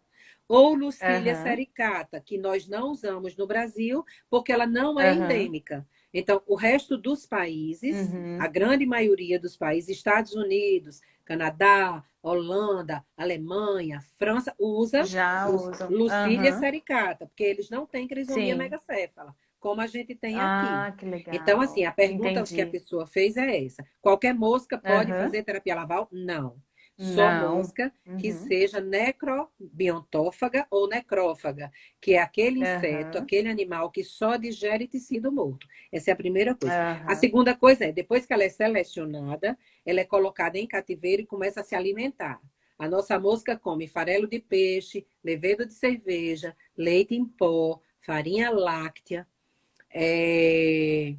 [SPEAKER 2] ou Lucília
[SPEAKER 1] aham,
[SPEAKER 2] sericata, que nós não usamos no Brasil porque ela não é
[SPEAKER 1] aham,
[SPEAKER 2] endêmica. Então, o resto dos países, a
[SPEAKER 1] uhum.
[SPEAKER 2] grande maioria dos países, Estados Unidos, Canadá, Holanda, Alemanha, França, usa
[SPEAKER 1] Já usam.
[SPEAKER 2] Lucília
[SPEAKER 1] Aham,
[SPEAKER 2] sericata, porque eles não têm crisomia
[SPEAKER 1] sim.
[SPEAKER 2] megacéfala, como a gente tem aqui.
[SPEAKER 1] Ah, que
[SPEAKER 2] Então, assim,
[SPEAKER 1] legal.
[SPEAKER 2] a pergunta que a
[SPEAKER 1] Entendi.
[SPEAKER 2] pessoa fez é essa: qualquer mosca pode
[SPEAKER 1] Aham.
[SPEAKER 2] fazer terapia larval? Não. Só
[SPEAKER 1] Não.
[SPEAKER 2] mosca que
[SPEAKER 1] Uhum.
[SPEAKER 2] seja necrobiontófaga ou necrófaga, que é aquele inseto,
[SPEAKER 1] Aham.
[SPEAKER 2] aquele animal que só digere tecido morto. Essa é a primeira coisa. A
[SPEAKER 1] Aham.
[SPEAKER 2] segunda coisa é, depois que ela é selecionada, ela é colocada em cativeiro e começa a se alimentar. A nossa mosca come farelo de peixe, levedo de cerveja, leite em pó, farinha láctea, é,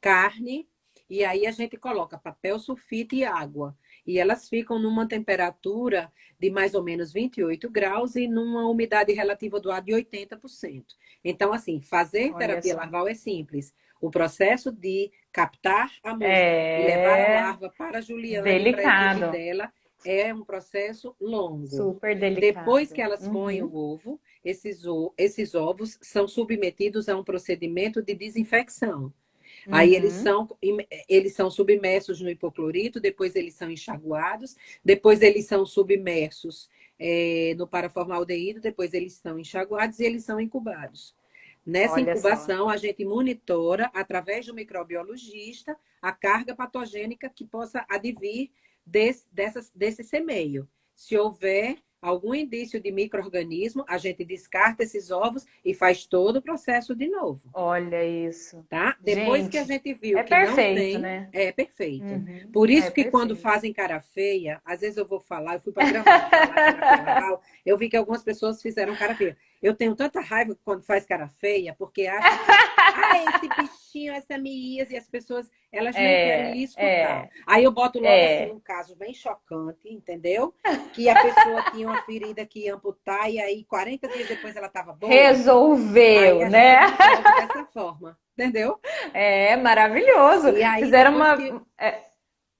[SPEAKER 2] carne, e aí a gente coloca papel sulfite e água. E elas ficam numa temperatura de mais ou menos 28 graus e numa umidade relativa do ar de 80%. Então, assim, fazer
[SPEAKER 1] Olha
[SPEAKER 2] terapia
[SPEAKER 1] só.
[SPEAKER 2] larval é simples. O processo de captar a mosca e levar a
[SPEAKER 1] É
[SPEAKER 2] larva para a Juliane e para a equipe
[SPEAKER 1] delicado.
[SPEAKER 2] dela é um processo longo.
[SPEAKER 1] Super
[SPEAKER 2] Depois que
[SPEAKER 1] delicado.
[SPEAKER 2] elas põem o
[SPEAKER 1] Uhum.
[SPEAKER 2] ovo, esses ovos são submetidos a um procedimento de desinfecção. Aí
[SPEAKER 1] Uhum.
[SPEAKER 2] eles são submersos no hipoclorito, depois eles são enxaguados, depois eles são submersos no paraformaldeído, depois eles são enxaguados e eles são incubados. Nessa
[SPEAKER 1] Olha só.
[SPEAKER 2] incubação, a gente monitora, através do microbiologista, a carga patogênica que possa advir desse semeio. Se houver algum indício de micro-organismo, a gente descarta esses ovos e faz todo o processo de novo.
[SPEAKER 1] Olha isso.
[SPEAKER 2] Tá? Depois que a
[SPEAKER 1] Gente,
[SPEAKER 2] gente viu
[SPEAKER 1] é
[SPEAKER 2] que não
[SPEAKER 1] perfeito,
[SPEAKER 2] tem,
[SPEAKER 1] né?
[SPEAKER 2] é perfeito.
[SPEAKER 1] Uhum.
[SPEAKER 2] Por
[SPEAKER 1] É
[SPEAKER 2] isso que quando
[SPEAKER 1] perfeito.
[SPEAKER 2] fazem cara feia, às vezes eu vou falar, eu fui para Gramado falar terapia larval, eu vi que algumas pessoas fizeram cara feia. Eu tenho tanta raiva quando faz cara feia, porque acham que, esse bichinho, essa miíase, e as pessoas, elas não querem lhe
[SPEAKER 1] É,
[SPEAKER 2] escutar.
[SPEAKER 1] é,
[SPEAKER 2] Aí eu boto logo assim
[SPEAKER 1] é.
[SPEAKER 2] um caso bem chocante, entendeu? Que a pessoa tinha uma ferida que ia amputar e aí 40 dias depois ela estava boa. Aí
[SPEAKER 1] Resolveu,
[SPEAKER 2] a gente
[SPEAKER 1] né?
[SPEAKER 2] resolve dessa forma, entendeu?
[SPEAKER 1] É maravilhoso.
[SPEAKER 2] E aí, depois que,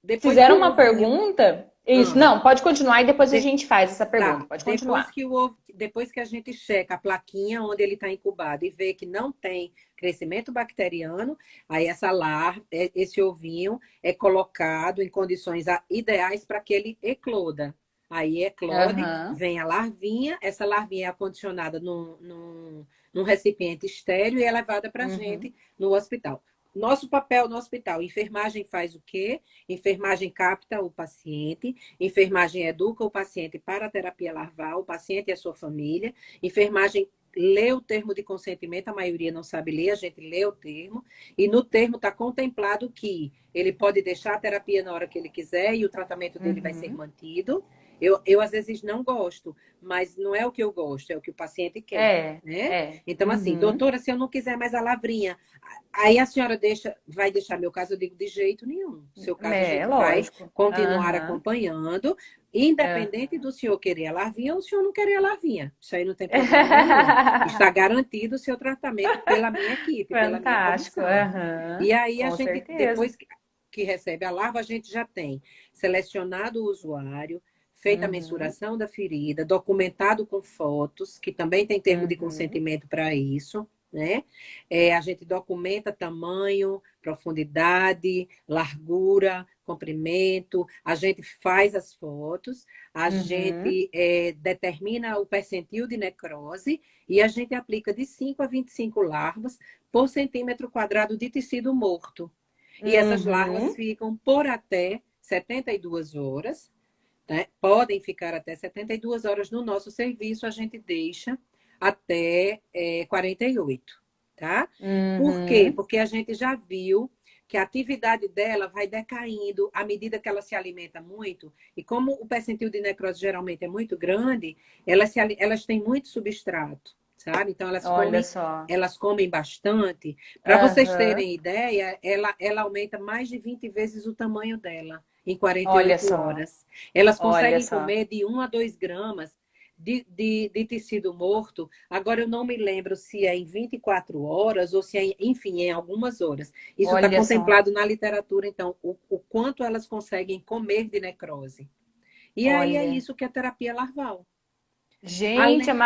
[SPEAKER 2] depois que
[SPEAKER 1] Fizeram
[SPEAKER 2] o
[SPEAKER 1] uma
[SPEAKER 2] ovo.
[SPEAKER 1] pergunta. Isso,
[SPEAKER 2] Ah,
[SPEAKER 1] não, pode continuar e depois a
[SPEAKER 2] de-
[SPEAKER 1] gente faz essa pergunta.
[SPEAKER 2] tá.
[SPEAKER 1] Pode
[SPEAKER 2] Depois
[SPEAKER 1] continuar.
[SPEAKER 2] que o ovo, depois que a gente checa a plaquinha onde ele está incubado e vê que não tem crescimento bacteriano, aí essa larva, esse ovinho é colocado em condições ideais para que ele ecloda. Aí eclode,
[SPEAKER 1] Aham.
[SPEAKER 2] vem a larvinha, essa larvinha é acondicionada num recipiente estéreo e é levada para a
[SPEAKER 1] Uhum.
[SPEAKER 2] gente no hospital. Nosso papel no hospital, enfermagem faz o quê? Enfermagem capta o paciente, enfermagem educa o paciente para a terapia larval, o paciente e a sua família, enfermagem lê o termo de consentimento, a maioria não sabe ler, a gente lê o termo, e no termo está contemplado que ele pode deixar a terapia na hora que ele quiser e o tratamento dele vai ser
[SPEAKER 1] Uhum.
[SPEAKER 2] mantido. Às vezes, não gosto, mas não é o que eu gosto, é o que o paciente quer.
[SPEAKER 1] É,
[SPEAKER 2] Né?
[SPEAKER 1] é.
[SPEAKER 2] Então, assim,
[SPEAKER 1] Uhum.
[SPEAKER 2] doutora, se eu não quiser mais a lavrinha, aí a senhora vai deixar meu caso? Eu digo, de jeito nenhum. Seu caso a
[SPEAKER 1] É,
[SPEAKER 2] gente vai
[SPEAKER 1] lógico.
[SPEAKER 2] continuar
[SPEAKER 1] Aham.
[SPEAKER 2] acompanhando, independente
[SPEAKER 1] Aham.
[SPEAKER 2] do senhor querer a larvinha ou do senhor não querer a larvinha. Isso aí não tem problema nenhum. Está garantido o seu tratamento pela minha equipe, pela minha
[SPEAKER 1] Fantástico.
[SPEAKER 2] comissão.
[SPEAKER 1] Aham.
[SPEAKER 2] E aí a
[SPEAKER 1] Com
[SPEAKER 2] gente,
[SPEAKER 1] certeza.
[SPEAKER 2] depois que recebe a larva, a gente já tem selecionado o usuário, feita a
[SPEAKER 1] Uhum.
[SPEAKER 2] mensuração da ferida, documentado com fotos, que também tem termo de
[SPEAKER 1] Uhum.
[SPEAKER 2] consentimento para isso, né? A gente documenta tamanho, profundidade, largura, comprimento, a gente faz as fotos, a
[SPEAKER 1] Uhum.
[SPEAKER 2] gente determina o percentil de necrose e a gente aplica de 5 a 25 larvas por centímetro quadrado de tecido morto. E essas larvas
[SPEAKER 1] Uhum.
[SPEAKER 2] ficam por até 72 horas, né? Podem ficar até 72 horas no nosso serviço, a gente deixa até 48, tá? Por quê?
[SPEAKER 1] Uhum.
[SPEAKER 2] Porque a gente já viu que a atividade dela vai decaindo à medida que ela se alimenta muito, e como o percentil de necrose geralmente é muito grande, elas têm muito substrato, sabe? Então
[SPEAKER 1] Olha só.
[SPEAKER 2] elas comem bastante. Para vocês
[SPEAKER 1] Aham.
[SPEAKER 2] terem ideia, ela aumenta mais de 20 vezes o tamanho dela em
[SPEAKER 1] Olha
[SPEAKER 2] 48
[SPEAKER 1] só.
[SPEAKER 2] horas. Elas
[SPEAKER 1] Olha
[SPEAKER 2] conseguem
[SPEAKER 1] só.
[SPEAKER 2] comer de 1 a 2 gramas de tecido morto, agora eu não me lembro se é em 24 horas ou se é, enfim, em algumas horas. Isso está
[SPEAKER 1] Olha só.
[SPEAKER 2] contemplado na literatura, então, o quanto elas conseguem comer de necrose. E aí é
[SPEAKER 1] Olha.
[SPEAKER 2] isso que é terapia larval.
[SPEAKER 1] Gente, é
[SPEAKER 2] Além,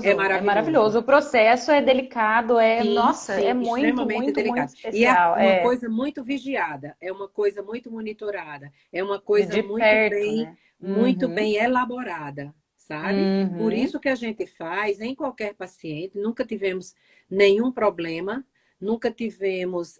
[SPEAKER 2] é
[SPEAKER 1] maravilhoso. É
[SPEAKER 2] maravilhoso.
[SPEAKER 1] maravilhoso. O processo é delicado,
[SPEAKER 2] Sim,
[SPEAKER 1] nossa, é
[SPEAKER 2] sim,
[SPEAKER 1] muito,
[SPEAKER 2] extremamente
[SPEAKER 1] muito, muito
[SPEAKER 2] delicado. E é
[SPEAKER 1] especial.
[SPEAKER 2] uma
[SPEAKER 1] É,
[SPEAKER 2] coisa muito vigiada, é uma coisa muito monitorada, é uma coisa
[SPEAKER 1] de perto, né?
[SPEAKER 2] muito
[SPEAKER 1] Uhum,
[SPEAKER 2] bem elaborada, sabe? Por
[SPEAKER 1] uhum,
[SPEAKER 2] isso que a gente faz em qualquer paciente, nunca tivemos nenhum problema, nunca tivemos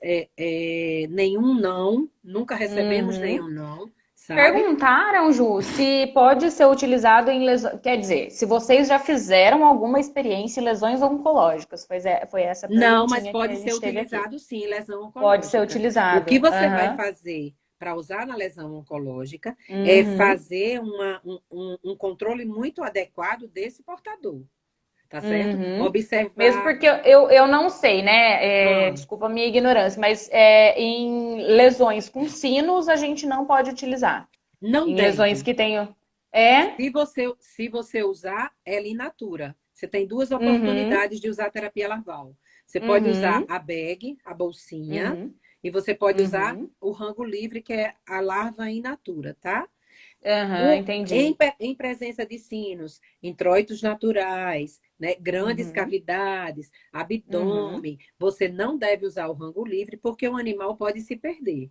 [SPEAKER 2] nenhum não, nunca recebemos nenhum
[SPEAKER 1] uhum.
[SPEAKER 2] não, sabe?
[SPEAKER 1] Perguntaram, Ju, se pode ser utilizado em lesões. Quer dizer, se vocês já fizeram alguma experiência em lesões oncológicas. Foi essa
[SPEAKER 2] Não, mas
[SPEAKER 1] perguntinha que
[SPEAKER 2] pode
[SPEAKER 1] a
[SPEAKER 2] ser
[SPEAKER 1] gente teve aqui.
[SPEAKER 2] utilizado sim em lesão
[SPEAKER 1] Pode ser
[SPEAKER 2] oncológica. O que
[SPEAKER 1] utilizado.
[SPEAKER 2] você vai
[SPEAKER 1] Aham.
[SPEAKER 2] fazer para usar na lesão oncológica é
[SPEAKER 1] Uhum.
[SPEAKER 2] fazer um controle muito adequado desse portador, tá certo?
[SPEAKER 1] Uhum. Mesmo
[SPEAKER 2] Observar.
[SPEAKER 1] porque eu não sei, né?
[SPEAKER 2] Ah,
[SPEAKER 1] Desculpa a minha ignorância, mas em lesões com sinos a gente não pode utilizar.
[SPEAKER 2] não
[SPEAKER 1] Em lesões
[SPEAKER 2] deve.
[SPEAKER 1] que tenham. É?
[SPEAKER 2] Se você usar, ela in natura. Você tem duas
[SPEAKER 1] Uhum.
[SPEAKER 2] oportunidades de usar terapia larval. Você pode usar
[SPEAKER 1] Uhum.
[SPEAKER 2] a bag, a bolsinha,
[SPEAKER 1] Uhum.
[SPEAKER 2] e você pode usar
[SPEAKER 1] Uhum.
[SPEAKER 2] o rango livre, que é a larva in natura, tá?
[SPEAKER 1] Aham, entendi.
[SPEAKER 2] Em presença de sinos, introitos naturais, né, grandes
[SPEAKER 1] Uhum.
[SPEAKER 2] cavidades,
[SPEAKER 1] Uhum.
[SPEAKER 2] abdômen, você não deve usar o rango livre porque o animal pode se perder.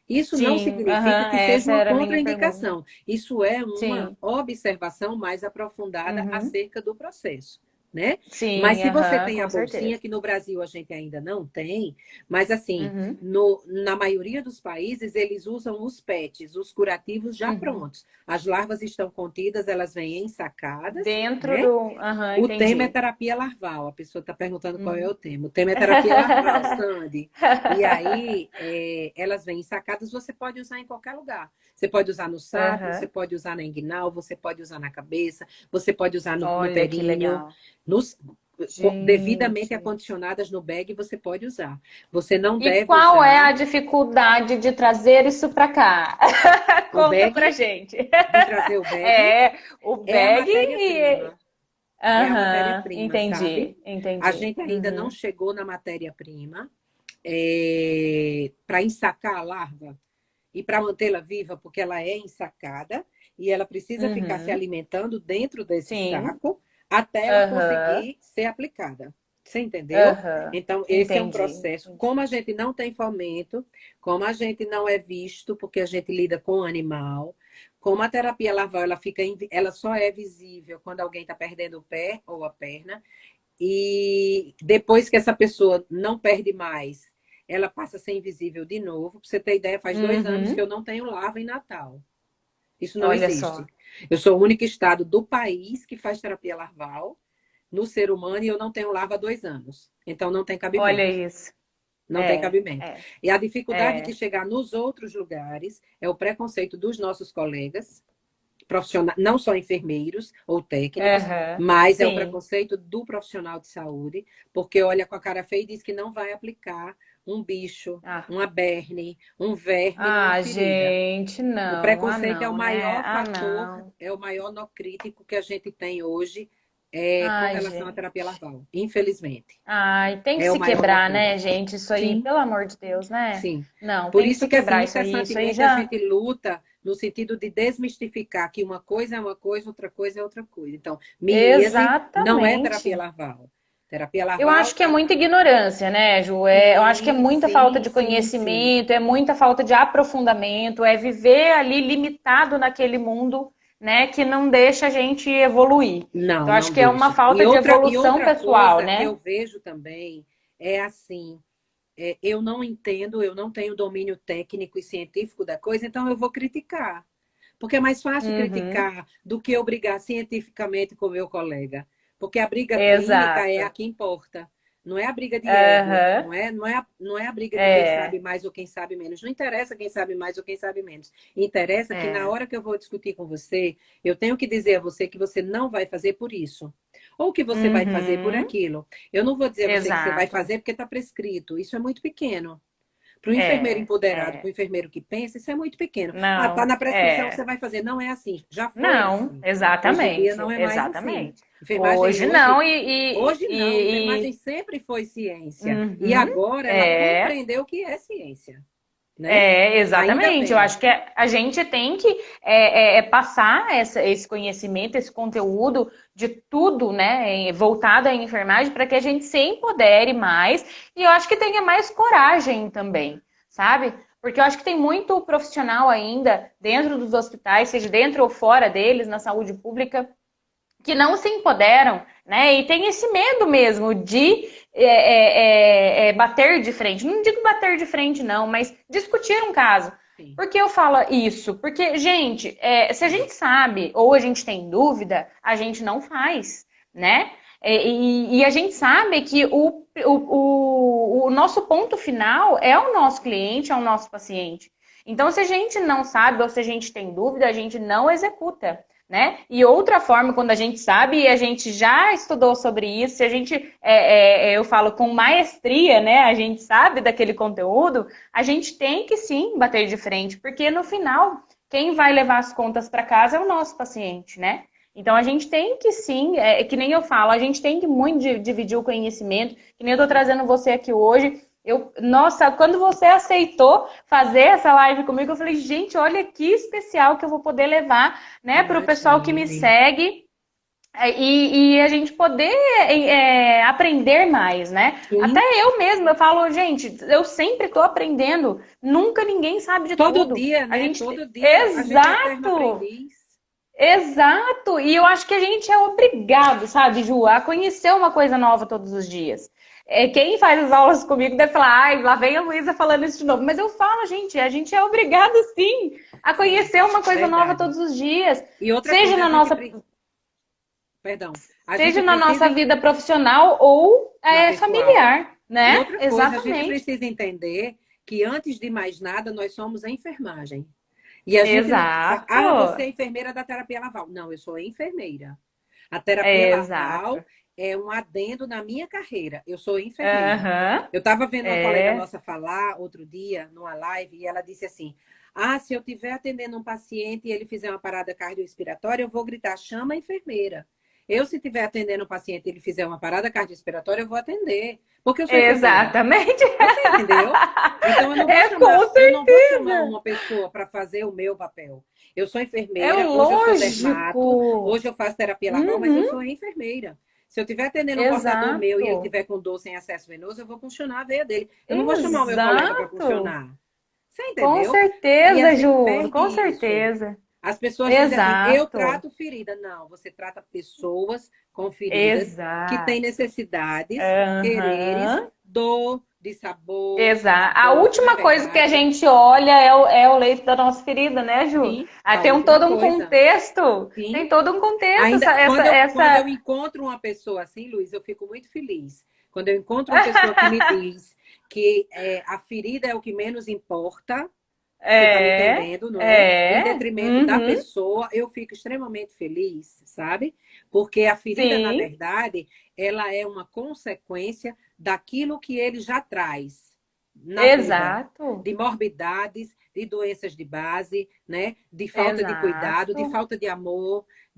[SPEAKER 2] Isso não
[SPEAKER 1] Sim,
[SPEAKER 2] significa
[SPEAKER 1] aham,
[SPEAKER 2] que seja
[SPEAKER 1] essa
[SPEAKER 2] uma
[SPEAKER 1] era a minha pergunta.
[SPEAKER 2] contraindicação. Isso é uma
[SPEAKER 1] Sim.
[SPEAKER 2] observação mais aprofundada
[SPEAKER 1] Uhum.
[SPEAKER 2] acerca do processo, né? Mas
[SPEAKER 1] Sim,
[SPEAKER 2] se você
[SPEAKER 1] aham,
[SPEAKER 2] tem a
[SPEAKER 1] com
[SPEAKER 2] bolsinha,
[SPEAKER 1] certeza.
[SPEAKER 2] que no Brasil a gente ainda não tem, mas assim,
[SPEAKER 1] Uhum.
[SPEAKER 2] na maioria dos países eles usam os PETs, os curativos já
[SPEAKER 1] Uhum.
[SPEAKER 2] prontos. As larvas estão contidas, elas vêm ensacadas,
[SPEAKER 1] Dentro
[SPEAKER 2] né?
[SPEAKER 1] do. Aham,
[SPEAKER 2] O tema é
[SPEAKER 1] entendi.
[SPEAKER 2] terapia larval. A pessoa está perguntando qual é
[SPEAKER 1] Uhum.
[SPEAKER 2] o tema. O tema é terapia larval, Sandy. E aí, elas vêm sacadas, você pode usar em qualquer lugar. Você pode usar no sátiro, você
[SPEAKER 1] Aham.
[SPEAKER 2] pode usar na inguinal, você pode usar na cabeça, você pode usar no
[SPEAKER 1] Olha que
[SPEAKER 2] períneo.
[SPEAKER 1] legal.
[SPEAKER 2] Nos, devidamente
[SPEAKER 1] Gente.
[SPEAKER 2] acondicionadas no bag, você pode usar. Você não
[SPEAKER 1] E
[SPEAKER 2] deve
[SPEAKER 1] qual é
[SPEAKER 2] usar
[SPEAKER 1] a dificuldade de trazer isso para cá?
[SPEAKER 2] o
[SPEAKER 1] Conta pra
[SPEAKER 2] bag,
[SPEAKER 1] gente.
[SPEAKER 2] de trazer o bag,
[SPEAKER 1] É, o
[SPEAKER 2] é a
[SPEAKER 1] bag.
[SPEAKER 2] matéria-prima. É a
[SPEAKER 1] Aham,
[SPEAKER 2] matéria-prima, sabe?
[SPEAKER 1] entendi,
[SPEAKER 2] A
[SPEAKER 1] entendi.
[SPEAKER 2] gente ainda não
[SPEAKER 1] Uhum,
[SPEAKER 2] chegou na matéria-prima para ensacar a larva e para mantê-la viva, porque ela é ensacada e ela precisa ficar se
[SPEAKER 1] uhum.
[SPEAKER 2] alimentando dentro desse
[SPEAKER 1] Sim,
[SPEAKER 2] saco até ela
[SPEAKER 1] aham,
[SPEAKER 2] conseguir ser aplicada. Você entendeu?
[SPEAKER 1] aham,
[SPEAKER 2] Então, esse é um
[SPEAKER 1] entendi,
[SPEAKER 2] processo.
[SPEAKER 1] entendi.
[SPEAKER 2] Como a gente não tem fomento, como a gente não é visto, porque a gente lida com o animal, como a terapia larval ela só é visível quando alguém está perdendo o pé ou a perna, e depois que essa pessoa não perde mais, ela passa a ser invisível de novo. Para você ter ideia, faz 2 anos que eu
[SPEAKER 1] Uhum.
[SPEAKER 2] não tenho larva em Natal. Isso não
[SPEAKER 1] Olha
[SPEAKER 2] existe.
[SPEAKER 1] só,
[SPEAKER 2] Eu sou o único estado do país que faz terapia larval no ser humano e eu não tenho larva há 2 anos. Então não tem
[SPEAKER 1] olha
[SPEAKER 2] cabimento.
[SPEAKER 1] isso.
[SPEAKER 2] Não tem
[SPEAKER 1] É,
[SPEAKER 2] cabimento.
[SPEAKER 1] é,
[SPEAKER 2] E a dificuldade de
[SPEAKER 1] é.
[SPEAKER 2] chegar nos outros lugares é o preconceito dos nossos colegas profissionais, não só enfermeiros ou técnicos,
[SPEAKER 1] Aham,
[SPEAKER 2] mas é o
[SPEAKER 1] sim.
[SPEAKER 2] preconceito do profissional de saúde, porque olha com a cara feia e diz que não vai aplicar um bicho,
[SPEAKER 1] Ah,
[SPEAKER 2] uma berne, um verme numa
[SPEAKER 1] ah,
[SPEAKER 2] ferida.
[SPEAKER 1] gente,
[SPEAKER 2] O
[SPEAKER 1] não, ah,
[SPEAKER 2] preconceito é o
[SPEAKER 1] não, né?
[SPEAKER 2] maior
[SPEAKER 1] Ah,
[SPEAKER 2] fator,
[SPEAKER 1] não.
[SPEAKER 2] é o maior nó crítico que a gente tem hoje com
[SPEAKER 1] Ai,
[SPEAKER 2] relação à terapia
[SPEAKER 1] gente.
[SPEAKER 2] larval. Infelizmente,
[SPEAKER 1] Ai, tem que
[SPEAKER 2] é o
[SPEAKER 1] se
[SPEAKER 2] maior nó
[SPEAKER 1] quebrar, né,
[SPEAKER 2] crítico.
[SPEAKER 1] gente? Isso aí,
[SPEAKER 2] Sim,
[SPEAKER 1] pelo amor de Deus, né?
[SPEAKER 2] sim.
[SPEAKER 1] Não,
[SPEAKER 2] Por
[SPEAKER 1] tem que
[SPEAKER 2] isso
[SPEAKER 1] se
[SPEAKER 2] que, assim,
[SPEAKER 1] quebrar isso aí
[SPEAKER 2] incessantemente a
[SPEAKER 1] já.
[SPEAKER 2] gente luta no sentido de desmistificar que uma coisa é uma coisa, outra coisa é outra coisa. Então, miese não é terapia
[SPEAKER 1] Exatamente.
[SPEAKER 2] larval. Terapia
[SPEAKER 1] Eu
[SPEAKER 2] larval
[SPEAKER 1] acho que é
[SPEAKER 2] tá.
[SPEAKER 1] muita ignorância, né, Ju? Eu acho que é
[SPEAKER 2] Sim,
[SPEAKER 1] muita falta
[SPEAKER 2] sim,
[SPEAKER 1] de
[SPEAKER 2] sim, sim.
[SPEAKER 1] conhecimento, é muita falta de aprofundamento, é viver ali limitado naquele mundo, né, que não deixa a gente evoluir.
[SPEAKER 2] Não,
[SPEAKER 1] Então, acho
[SPEAKER 2] não
[SPEAKER 1] que é uma
[SPEAKER 2] deixa. E
[SPEAKER 1] falta de
[SPEAKER 2] outra, e
[SPEAKER 1] evolução
[SPEAKER 2] outra
[SPEAKER 1] pessoal,
[SPEAKER 2] coisa que eu
[SPEAKER 1] né?
[SPEAKER 2] vejo também é assim. Eu não entendo, eu não tenho domínio técnico e científico da coisa, então eu vou criticar. Porque é mais fácil
[SPEAKER 1] Uhum.
[SPEAKER 2] criticar do que eu brigar cientificamente com o meu colega. Porque a briga clínica é a
[SPEAKER 1] Exato.
[SPEAKER 2] que importa. Não é a briga de ego,
[SPEAKER 1] Aham.
[SPEAKER 2] não é a briga de quem sabe
[SPEAKER 1] É,
[SPEAKER 2] mais ou quem sabe menos. Não interessa quem sabe mais ou quem sabe menos. Interessa que na
[SPEAKER 1] é.
[SPEAKER 2] hora que eu vou discutir com você, eu tenho que dizer a você que você não vai fazer por isso. Ou que você vai fazer por
[SPEAKER 1] Uhum.
[SPEAKER 2] aquilo. Eu não vou dizer a você que você vai
[SPEAKER 1] Exato.
[SPEAKER 2] fazer porque está prescrito. Isso é muito pequeno. Para o enfermeiro
[SPEAKER 1] É,
[SPEAKER 2] empoderado, para
[SPEAKER 1] é.
[SPEAKER 2] o enfermeiro que pensa, isso é muito pequeno. Ah, tá
[SPEAKER 1] Não,
[SPEAKER 2] na prescrição, você
[SPEAKER 1] é.
[SPEAKER 2] vai fazer. Não é assim. Já foi
[SPEAKER 1] Não,
[SPEAKER 2] assim. Hoje em dia
[SPEAKER 1] exatamente,
[SPEAKER 2] não é mais assim.
[SPEAKER 1] exatamente.
[SPEAKER 2] Enfermagem
[SPEAKER 1] Hoje
[SPEAKER 2] hoje,
[SPEAKER 1] não,
[SPEAKER 2] hoje não. Enfermagem sempre foi ciência. E
[SPEAKER 1] uhum,
[SPEAKER 2] agora ela
[SPEAKER 1] é.
[SPEAKER 2] compreendeu o que é ciência, né?
[SPEAKER 1] É,
[SPEAKER 2] Ainda
[SPEAKER 1] exatamente. Eu
[SPEAKER 2] bem.
[SPEAKER 1] acho que a gente tem que passar esse conhecimento, esse conteúdo de tudo, né, voltado à enfermagem, para que a gente se empodere mais e eu acho que tenha mais coragem também, sabe? Porque eu acho que tem muito profissional ainda dentro dos hospitais, seja dentro ou fora deles, na saúde pública, que não se empoderam, né? E tem esse medo mesmo de bater de frente. Não digo bater de frente, não, mas discutir um caso.
[SPEAKER 2] Sim.
[SPEAKER 1] Por que eu falo isso? Porque, gente, se a gente sabe ou a gente tem dúvida, a gente não faz, né? E a gente sabe que o nosso ponto final é o nosso cliente, é o nosso paciente. Então, se a gente não sabe ou se a gente tem dúvida, a gente não executa. Né? E outra forma, quando a gente sabe, e a gente já estudou sobre isso, se a gente, eu falo com maestria, né? A gente sabe daquele conteúdo, a gente tem que sim bater de frente, porque no final, quem vai levar as contas para casa é o nosso paciente, né? Então a gente tem que sim, que nem eu falo, a gente tem que muito dividir o conhecimento, que nem eu estou trazendo você aqui hoje. Nossa, quando você aceitou fazer essa live comigo, eu falei, gente, olha que especial que eu vou poder levar, né, para o pessoal que me
[SPEAKER 2] Imagine.
[SPEAKER 1] segue e a gente poder aprender mais, né? Até
[SPEAKER 2] Sim.
[SPEAKER 1] eu mesma, eu falo, gente, eu sempre estou aprendendo, nunca ninguém sabe de
[SPEAKER 2] Todo
[SPEAKER 1] tudo.
[SPEAKER 2] dia,
[SPEAKER 1] A
[SPEAKER 2] né?
[SPEAKER 1] gente,
[SPEAKER 2] Todo dia a gente é eterno
[SPEAKER 1] exato,
[SPEAKER 2] aprendiz.
[SPEAKER 1] exato. E eu acho que a gente é obrigado, sabe, Ju, a conhecer uma coisa nova todos os dias. Quem faz as aulas comigo deve falar, ai, lá vem a Luísa falando isso de novo. Mas eu falo, gente, a gente é obrigado sim a
[SPEAKER 2] Sim,
[SPEAKER 1] conhecer uma coisa nova
[SPEAKER 2] verdade.
[SPEAKER 1] todos os dias.
[SPEAKER 2] E outra
[SPEAKER 1] Seja
[SPEAKER 2] coisa,
[SPEAKER 1] na nossa,
[SPEAKER 2] perdão, a
[SPEAKER 1] seja
[SPEAKER 2] gente
[SPEAKER 1] na
[SPEAKER 2] precisa
[SPEAKER 1] nossa vida profissional ou
[SPEAKER 2] na pessoal.
[SPEAKER 1] familiar,
[SPEAKER 2] E
[SPEAKER 1] né?
[SPEAKER 2] outra coisa, a gente
[SPEAKER 1] Exatamente.
[SPEAKER 2] precisa entender que antes de mais nada, nós somos a enfermagem. E a gente não fala,
[SPEAKER 1] Exato.
[SPEAKER 2] ah, você é enfermeira da terapia Laval. Não, eu sou enfermeira. A terapia
[SPEAKER 1] Exato.
[SPEAKER 2] Laval é um adendo na minha carreira. Eu sou enfermeira.
[SPEAKER 1] Aham.
[SPEAKER 2] Eu estava vendo uma colega
[SPEAKER 1] É.
[SPEAKER 2] nossa falar outro dia, numa live, e ela disse assim: ah, se eu estiver atendendo um paciente e ele fizer uma parada cardiorrespiratória, eu vou gritar, chama a enfermeira. Eu, se estiver atendendo um paciente e ele fizer uma parada cardiorrespiratória, eu vou atender, porque eu sou enfermeira.
[SPEAKER 1] Exatamente.
[SPEAKER 2] Você entendeu? Então
[SPEAKER 1] Com
[SPEAKER 2] eu não vou chamar
[SPEAKER 1] certeza.
[SPEAKER 2] uma pessoa para fazer o meu papel. Eu sou
[SPEAKER 1] É
[SPEAKER 2] enfermeira, hoje eu sou dermato,
[SPEAKER 1] lógico.
[SPEAKER 2] hoje eu faço terapia larval, mas eu
[SPEAKER 1] Uhum.
[SPEAKER 2] sou enfermeira. Se eu estiver atendendo um portador meu e ele
[SPEAKER 1] Exato.
[SPEAKER 2] tiver com dor sem acesso venoso, eu vou funcionar a veia dele. Eu não vou chamar o meu colega para
[SPEAKER 1] Exato.
[SPEAKER 2] funcionar. Você
[SPEAKER 1] Com
[SPEAKER 2] entendeu? E a
[SPEAKER 1] certeza,
[SPEAKER 2] gente
[SPEAKER 1] Ju.
[SPEAKER 2] perde
[SPEAKER 1] Com
[SPEAKER 2] isso.
[SPEAKER 1] certeza.
[SPEAKER 2] As pessoas dizem assim, eu
[SPEAKER 1] Exato.
[SPEAKER 2] trato ferida. Não, você trata pessoas com feridas que têm
[SPEAKER 1] Exato.
[SPEAKER 2] necessidades, quereres,
[SPEAKER 1] Aham.
[SPEAKER 2] dor, de sabor,
[SPEAKER 1] Exato. A
[SPEAKER 2] não é
[SPEAKER 1] última coisa que a
[SPEAKER 2] verdade?
[SPEAKER 1] gente olha é o leito da nossa ferida, né, Ju?
[SPEAKER 2] Sim,
[SPEAKER 1] Ah,
[SPEAKER 2] a
[SPEAKER 1] tem
[SPEAKER 2] última
[SPEAKER 1] todo um
[SPEAKER 2] coisa.
[SPEAKER 1] contexto. Tem
[SPEAKER 2] Sim.
[SPEAKER 1] todo um contexto.
[SPEAKER 2] Ainda quando eu
[SPEAKER 1] Essa...
[SPEAKER 2] encontro uma pessoa assim, Luiz, eu fico muito feliz. Quando eu encontro uma pessoa que me diz que a ferida é o que menos importa, você está me entendendo, não é? Em detrimento da
[SPEAKER 1] Uhum.
[SPEAKER 2] pessoa, eu fico extremamente feliz, sabe? Porque a ferida, na
[SPEAKER 1] Sim.
[SPEAKER 2] verdade, ela é uma consequência daquilo que ele já traz na vida,
[SPEAKER 1] Exato.
[SPEAKER 2] de morbidades, de doenças de base, né? De falta de cuidado, de
[SPEAKER 1] Exato.
[SPEAKER 2] falta de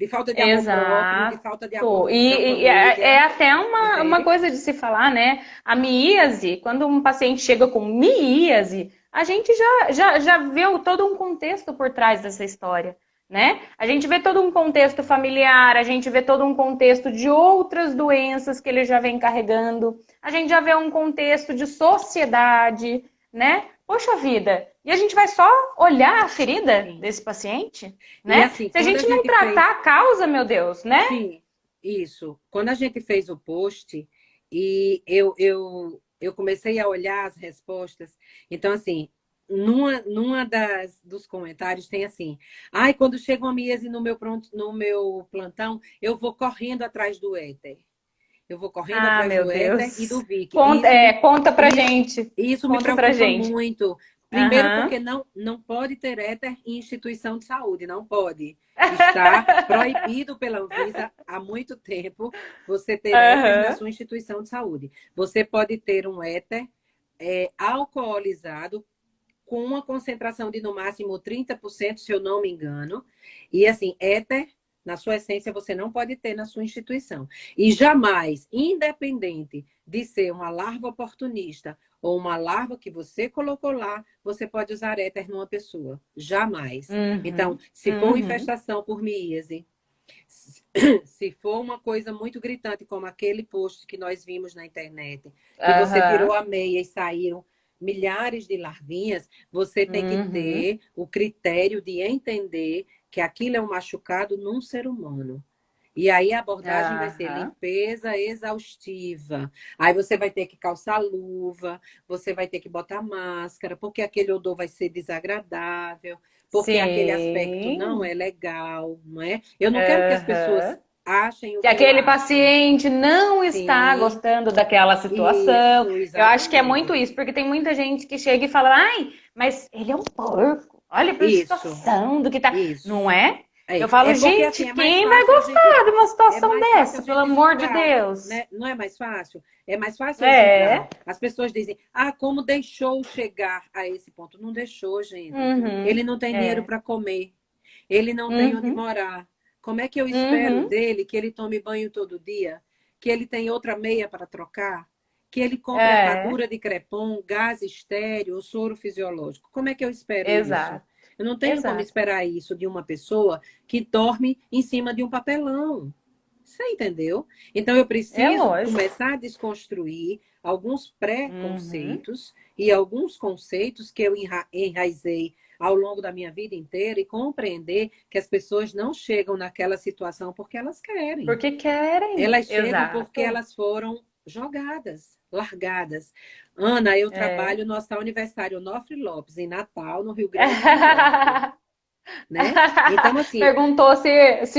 [SPEAKER 2] falta de amor próprio, de
[SPEAKER 1] Exato.
[SPEAKER 2] falta de amor da
[SPEAKER 1] E é
[SPEAKER 2] família,
[SPEAKER 1] até uma
[SPEAKER 2] entende?
[SPEAKER 1] coisa de se falar, né? A miíase, quando um paciente chega com miíase, a gente já vê todo um contexto por trás dessa história, né? A gente vê todo um contexto familiar, a gente vê todo um contexto de outras doenças que ele já vem carregando, a gente já vê um contexto de sociedade, né? Poxa vida, e a gente vai só olhar a ferida
[SPEAKER 2] Sim.
[SPEAKER 1] desse paciente,
[SPEAKER 2] E
[SPEAKER 1] né?
[SPEAKER 2] assim,
[SPEAKER 1] Se a
[SPEAKER 2] quando a
[SPEAKER 1] gente não
[SPEAKER 2] gente
[SPEAKER 1] tratar
[SPEAKER 2] fez
[SPEAKER 1] a causa, meu Deus, né?
[SPEAKER 2] sim, isso. Quando a gente fez o post e eu comecei a olhar as respostas, então, assim, numa dos comentários tem assim, ai, quando chega uma miese no meu plantão, eu vou correndo atrás do éter. Eu vou correndo
[SPEAKER 1] Ah,
[SPEAKER 2] atrás
[SPEAKER 1] meu
[SPEAKER 2] do éter e do
[SPEAKER 1] Deus.
[SPEAKER 2] Vic.
[SPEAKER 1] Conta, conta pra
[SPEAKER 2] Isso,
[SPEAKER 1] gente.
[SPEAKER 2] isso me
[SPEAKER 1] Conta pra
[SPEAKER 2] preocupa
[SPEAKER 1] gente.
[SPEAKER 2] muito. Primeiro,
[SPEAKER 1] Aham.
[SPEAKER 2] porque não pode ter éter em instituição de saúde, não pode. Está proibido pela Anvisa há muito tempo você ter éter na
[SPEAKER 1] Aham.
[SPEAKER 2] sua instituição de saúde. Você pode ter um éter alcoolizado, com uma concentração de no máximo 30%, se eu não me engano. E assim, éter, na sua essência, você não pode ter na sua instituição. E jamais, independente de ser uma larva oportunista ou uma larva que você colocou lá, você pode usar éter numa pessoa. Jamais. Então,
[SPEAKER 1] Uhum.
[SPEAKER 2] se for uma
[SPEAKER 1] Uhum.
[SPEAKER 2] infestação por miíase, se for uma coisa muito gritante, como aquele post que nós vimos na internet, que você tirou
[SPEAKER 1] Aham.
[SPEAKER 2] a meia e saíram milhares de larvinhas, você tem que
[SPEAKER 1] Uhum.
[SPEAKER 2] ter o critério de entender que aquilo é um machucado num ser humano. E aí a abordagem vai ser
[SPEAKER 1] Aham.
[SPEAKER 2] limpeza exaustiva. Aí você vai ter que calçar luva, você vai ter que botar máscara, porque aquele odor vai ser desagradável, porque aquele aspecto não
[SPEAKER 1] Sim.
[SPEAKER 2] é legal, não é? Eu não quero que as pessoas
[SPEAKER 1] Aham.
[SPEAKER 2] achem o
[SPEAKER 1] Se
[SPEAKER 2] que eu
[SPEAKER 1] aquele
[SPEAKER 2] acho.
[SPEAKER 1] paciente não está
[SPEAKER 2] Sim,
[SPEAKER 1] gostando daquela situação,
[SPEAKER 2] isso,
[SPEAKER 1] eu acho que é muito
[SPEAKER 2] exatamente.
[SPEAKER 1] isso, porque tem muita gente que chega e fala, ai, mas ele é um porco, olha para a
[SPEAKER 2] Isso,
[SPEAKER 1] situação do que tá. Não
[SPEAKER 2] isso.
[SPEAKER 1] é? Eu
[SPEAKER 2] É,
[SPEAKER 1] falo,
[SPEAKER 2] é porque
[SPEAKER 1] gente,
[SPEAKER 2] assim
[SPEAKER 1] quem vai gostar de uma
[SPEAKER 2] é
[SPEAKER 1] situação
[SPEAKER 2] mais fácil a
[SPEAKER 1] dessa, pelo
[SPEAKER 2] gente
[SPEAKER 1] amor de
[SPEAKER 2] julgar,
[SPEAKER 1] Deus?
[SPEAKER 2] né? Não é mais fácil? É mais fácil eu julgar.
[SPEAKER 1] É.
[SPEAKER 2] As pessoas dizem: "Ah, como deixou chegar a esse ponto?" Não deixou, gente. Ele
[SPEAKER 1] Uhum.
[SPEAKER 2] não tem dinheiro
[SPEAKER 1] É.
[SPEAKER 2] para comer. Ele não tem onde
[SPEAKER 1] Uhum.
[SPEAKER 2] morar. Como é que eu espero
[SPEAKER 1] Uhum.
[SPEAKER 2] dele que ele tome banho todo dia? Que ele tem outra meia para trocar? Que ele compre
[SPEAKER 1] É.
[SPEAKER 2] atadura de Crepom, gás estéreo, soro fisiológico? Como é que eu espero isso?
[SPEAKER 1] Exato.
[SPEAKER 2] Eu não tenho como
[SPEAKER 1] Exato.
[SPEAKER 2] esperar isso de uma pessoa que dorme em cima de um papelão. Você entendeu? Então eu
[SPEAKER 1] É
[SPEAKER 2] preciso
[SPEAKER 1] lógico.
[SPEAKER 2] começar a desconstruir alguns
[SPEAKER 1] Uhum.
[SPEAKER 2] preconceitos e alguns conceitos que eu enraizei ao longo da minha vida inteira e compreender que as pessoas não chegam naquela situação porque elas querem.
[SPEAKER 1] Porque querem.
[SPEAKER 2] Elas chegam porque
[SPEAKER 1] Exato.
[SPEAKER 2] elas foram jogadas, largadas. Ana, eu
[SPEAKER 1] É.
[SPEAKER 2] trabalho no Hospital Universitário Onofre Lopes, em Natal, no Rio Grande do Norte, né? Então, assim,
[SPEAKER 1] Perguntou se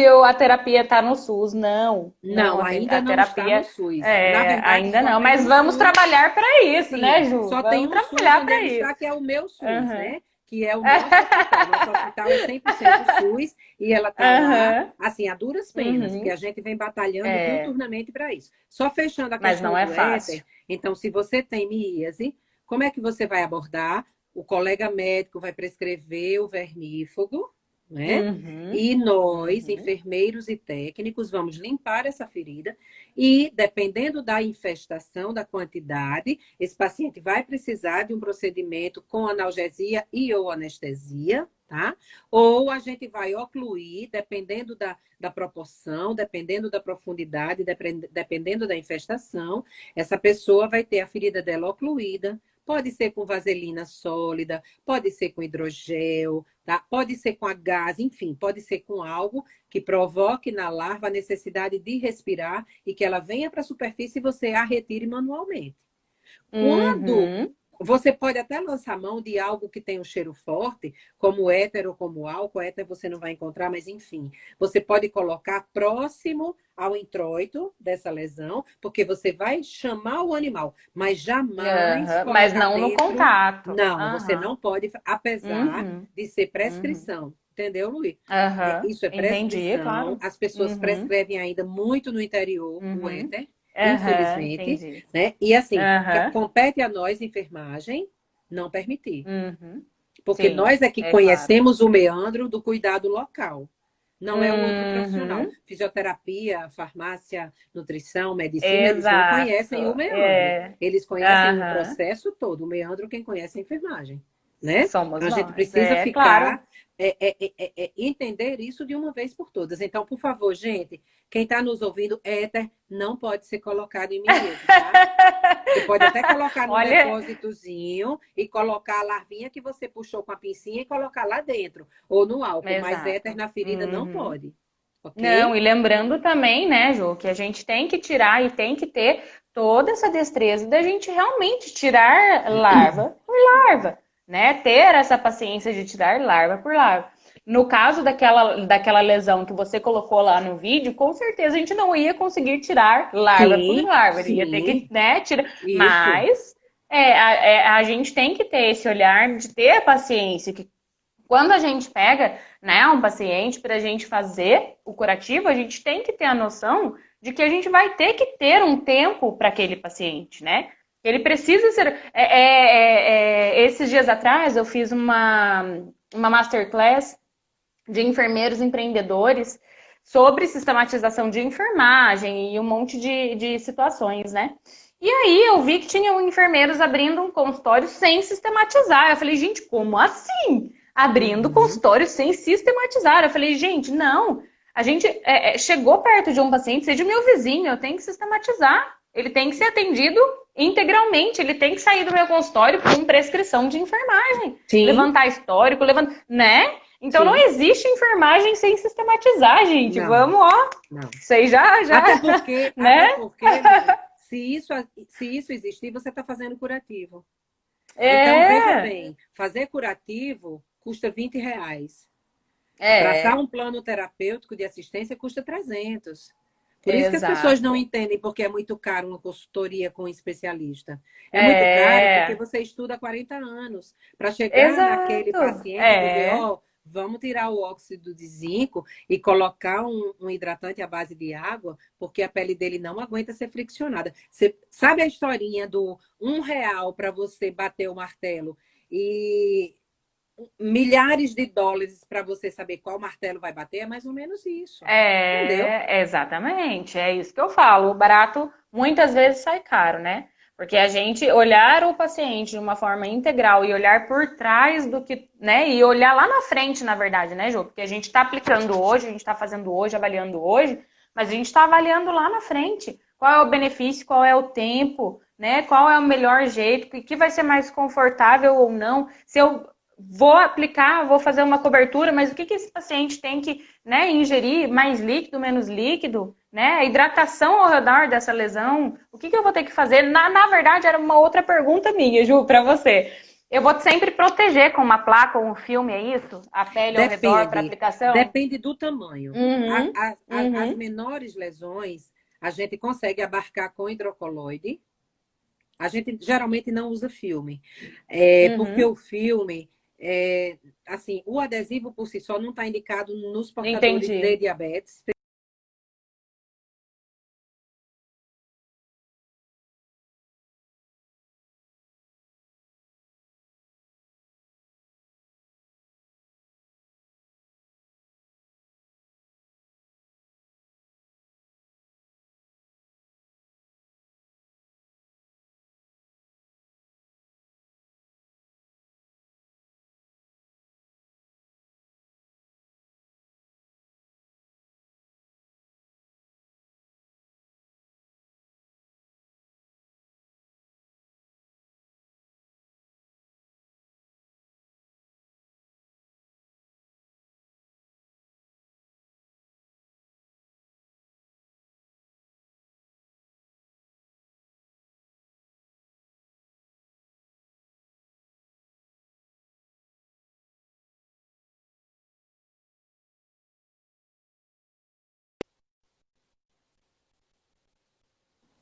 [SPEAKER 1] a terapia está no SUS. Não, não,
[SPEAKER 2] não,
[SPEAKER 1] a
[SPEAKER 2] ainda não está no
[SPEAKER 1] terapia
[SPEAKER 2] SUS. Na verdade,
[SPEAKER 1] ainda
[SPEAKER 2] só
[SPEAKER 1] não.
[SPEAKER 2] tem
[SPEAKER 1] Mas
[SPEAKER 2] um
[SPEAKER 1] vamos
[SPEAKER 2] SUS.
[SPEAKER 1] trabalhar para isso, né,
[SPEAKER 2] Sim,
[SPEAKER 1] Ju?
[SPEAKER 2] só tem
[SPEAKER 1] Vamos
[SPEAKER 2] um SUS
[SPEAKER 1] trabalhar
[SPEAKER 2] onde
[SPEAKER 1] para
[SPEAKER 2] ele está,
[SPEAKER 1] isso.
[SPEAKER 2] que é o meu SUS,
[SPEAKER 1] Aham,
[SPEAKER 2] né? Que é o nosso hospital. Nosso hospital é 100% SUS e ela está lá,
[SPEAKER 1] aham,
[SPEAKER 2] assim, a duras penas, porque a
[SPEAKER 1] uhum,
[SPEAKER 2] gente vem batalhando
[SPEAKER 1] é,
[SPEAKER 2] diuturnamente para isso. Só fechando a
[SPEAKER 1] mas não
[SPEAKER 2] questão
[SPEAKER 1] é
[SPEAKER 2] do éter,
[SPEAKER 1] fácil.
[SPEAKER 2] então, se você tem miíase, como é que você vai abordar? O colega médico vai prescrever o vermífugo, né?
[SPEAKER 1] Uhum,
[SPEAKER 2] E nós,
[SPEAKER 1] uhum,
[SPEAKER 2] enfermeiros e técnicos, vamos limpar essa ferida e, dependendo da infestação, da quantidade, esse paciente vai precisar de um procedimento com analgesia e ou anestesia, tá? Ou a gente vai ocluir, dependendo da proporção, dependendo da profundidade, dependendo da infestação, essa pessoa vai ter a ferida dela ocluída. Pode ser com vaselina sólida, pode ser com hidrogel, tá? Pode ser com a gás, enfim, pode ser com algo que provoque na larva a necessidade de respirar e que ela venha para a superfície e você a retire manualmente. Quando
[SPEAKER 1] uhum.
[SPEAKER 2] você pode até lançar mão de algo que tem um cheiro forte, como éter ou como álcool, éter você não vai encontrar, mas enfim, você pode colocar próximo ao introito dessa lesão, porque você vai chamar o animal, mas jamais
[SPEAKER 1] Aham, mas
[SPEAKER 2] colocar
[SPEAKER 1] não no
[SPEAKER 2] dentro.
[SPEAKER 1] contato.
[SPEAKER 2] Não, você
[SPEAKER 1] Aham,
[SPEAKER 2] não pode, apesar
[SPEAKER 1] uhum,
[SPEAKER 2] de ser
[SPEAKER 1] uhum.
[SPEAKER 2] prescrição. Entendeu, Luiz?
[SPEAKER 1] Aham,
[SPEAKER 2] Isso é
[SPEAKER 1] entendi,
[SPEAKER 2] prescrição.
[SPEAKER 1] claro.
[SPEAKER 2] As pessoas
[SPEAKER 1] Uhum,
[SPEAKER 2] prescrevem ainda muito no interior o
[SPEAKER 1] uhum.
[SPEAKER 2] éter,
[SPEAKER 1] Aham,
[SPEAKER 2] infelizmente,
[SPEAKER 1] entendi.
[SPEAKER 2] né? E assim,
[SPEAKER 1] Aham,
[SPEAKER 2] compete a nós, enfermagem, não permitir.
[SPEAKER 1] uhum.
[SPEAKER 2] Porque
[SPEAKER 1] Sim,
[SPEAKER 2] nós é que
[SPEAKER 1] é claro.
[SPEAKER 2] conhecemos o meandro do cuidado local. Não é o outro profissional.
[SPEAKER 1] Uhum.
[SPEAKER 2] Fisioterapia, farmácia, nutrição, medicina, eles não
[SPEAKER 1] Exato.
[SPEAKER 2] conhecem o meandro.
[SPEAKER 1] É.
[SPEAKER 2] Eles conhecem o
[SPEAKER 1] Aham.
[SPEAKER 2] processo todo. O meandro, quem conhece é a enfermagem. Né? Então,
[SPEAKER 1] Somos
[SPEAKER 2] a gente
[SPEAKER 1] nós.
[SPEAKER 2] precisa
[SPEAKER 1] É claro.
[SPEAKER 2] ficar, entender isso de uma vez por todas. Então, por favor, gente, quem está nos ouvindo, éter não pode ser colocado em miíase, tá? Você pode até colocar num
[SPEAKER 1] Olha,
[SPEAKER 2] depósitozinho e colocar a larvinha que você puxou com a pincinha e colocar lá dentro, ou no álcool, mas éter
[SPEAKER 1] exato.
[SPEAKER 2] na ferida não
[SPEAKER 1] Uhum.
[SPEAKER 2] pode,
[SPEAKER 1] Não,
[SPEAKER 2] ok?
[SPEAKER 1] e lembrando também, né, Ju, que a gente tem que tirar e tem que ter toda essa destreza da gente realmente tirar larva por larva, né? Ter essa paciência de tirar larva por larva. No caso daquela lesão que você colocou lá no vídeo, com certeza a gente não ia conseguir tirar larva por
[SPEAKER 2] Sim,
[SPEAKER 1] larva. Ele ia ter que,
[SPEAKER 2] sim,
[SPEAKER 1] né, tirar.
[SPEAKER 2] isso.
[SPEAKER 1] Mas a gente tem que ter esse olhar de ter a paciência, que quando a gente pega, né, um paciente para a gente fazer o curativo, a gente tem que ter a noção de que a gente vai ter que ter um tempo para aquele paciente, né? Ele precisa ser. Esses dias atrás eu fiz uma masterclass de enfermeiros empreendedores sobre sistematização de enfermagem e um monte de situações, né? E aí eu vi que tinham enfermeiros abrindo um consultório sem sistematizar. Eu falei, gente, como assim? Abrindo
[SPEAKER 2] Uhum.
[SPEAKER 1] consultório sem sistematizar. Eu falei, gente, não. A gente chegou perto de um paciente, seja meu vizinho, eu tenho que sistematizar. Ele tem que ser atendido integralmente. Ele tem que sair do meu consultório com prescrição de enfermagem.
[SPEAKER 2] Sim,
[SPEAKER 1] Levantar histórico, né? Então não
[SPEAKER 2] sim.
[SPEAKER 1] existe enfermagem sem sistematizar, gente.
[SPEAKER 2] Não,
[SPEAKER 1] Vamos, ó.
[SPEAKER 2] não.
[SPEAKER 1] Isso aí já,
[SPEAKER 2] Até
[SPEAKER 1] né?
[SPEAKER 2] porque, Lívia, se isso existir, você está fazendo curativo. Então, veja
[SPEAKER 1] É,
[SPEAKER 2] bem, fazer curativo custa R$ 20. Traçar
[SPEAKER 1] é,
[SPEAKER 2] um plano terapêutico de assistência custa 300. Por isso que as pessoas não
[SPEAKER 1] exato.
[SPEAKER 2] entendem porque é muito caro uma consultoria com um especialista. É muito caro porque
[SPEAKER 1] É,
[SPEAKER 2] você estuda há 40 anos para chegar naquele
[SPEAKER 1] exato.
[SPEAKER 2] paciente e dizer,
[SPEAKER 1] É,
[SPEAKER 2] ó, oh, vamos tirar o óxido de zinco e colocar um hidratante à base de água, porque a pele dele não aguenta ser friccionada. Você sabe a historinha do R$ 1 para você bater o martelo e milhares de dólares para você saber qual martelo vai bater, é mais ou menos isso. Entendeu?
[SPEAKER 1] exatamente. É isso que eu falo. O barato muitas vezes sai caro, né? Porque a gente olhar o paciente de uma forma integral e olhar por trás do que, né? E olhar lá na frente, na verdade, né, Ju? Porque a gente está aplicando hoje, a gente está fazendo hoje, avaliando hoje, mas a gente está avaliando lá na frente. Qual é o benefício, qual é o tempo, né? Qual é o melhor jeito, o que vai ser mais confortável ou não. Se eu vou aplicar, vou fazer uma cobertura, mas o que esse paciente tem que, né, ingerir? Mais líquido, menos líquido? Né? A hidratação ao redor dessa lesão, o que eu vou ter que fazer? Na verdade, era uma outra pergunta minha, Ju, para você. Eu vou sempre proteger com uma placa ou um filme, é isso? A pele ao redor para
[SPEAKER 2] Depende.
[SPEAKER 1] aplicação?
[SPEAKER 2] Depende do tamanho.
[SPEAKER 1] Uhum,
[SPEAKER 2] As
[SPEAKER 1] uhum,
[SPEAKER 2] menores lesões, a gente consegue abarcar com hidrocoloide. A gente geralmente não usa filme. Porque
[SPEAKER 1] uhum.
[SPEAKER 2] o filme, assim, o adesivo por si só não está indicado nos portadores de
[SPEAKER 1] Entendi.
[SPEAKER 2] diabetes.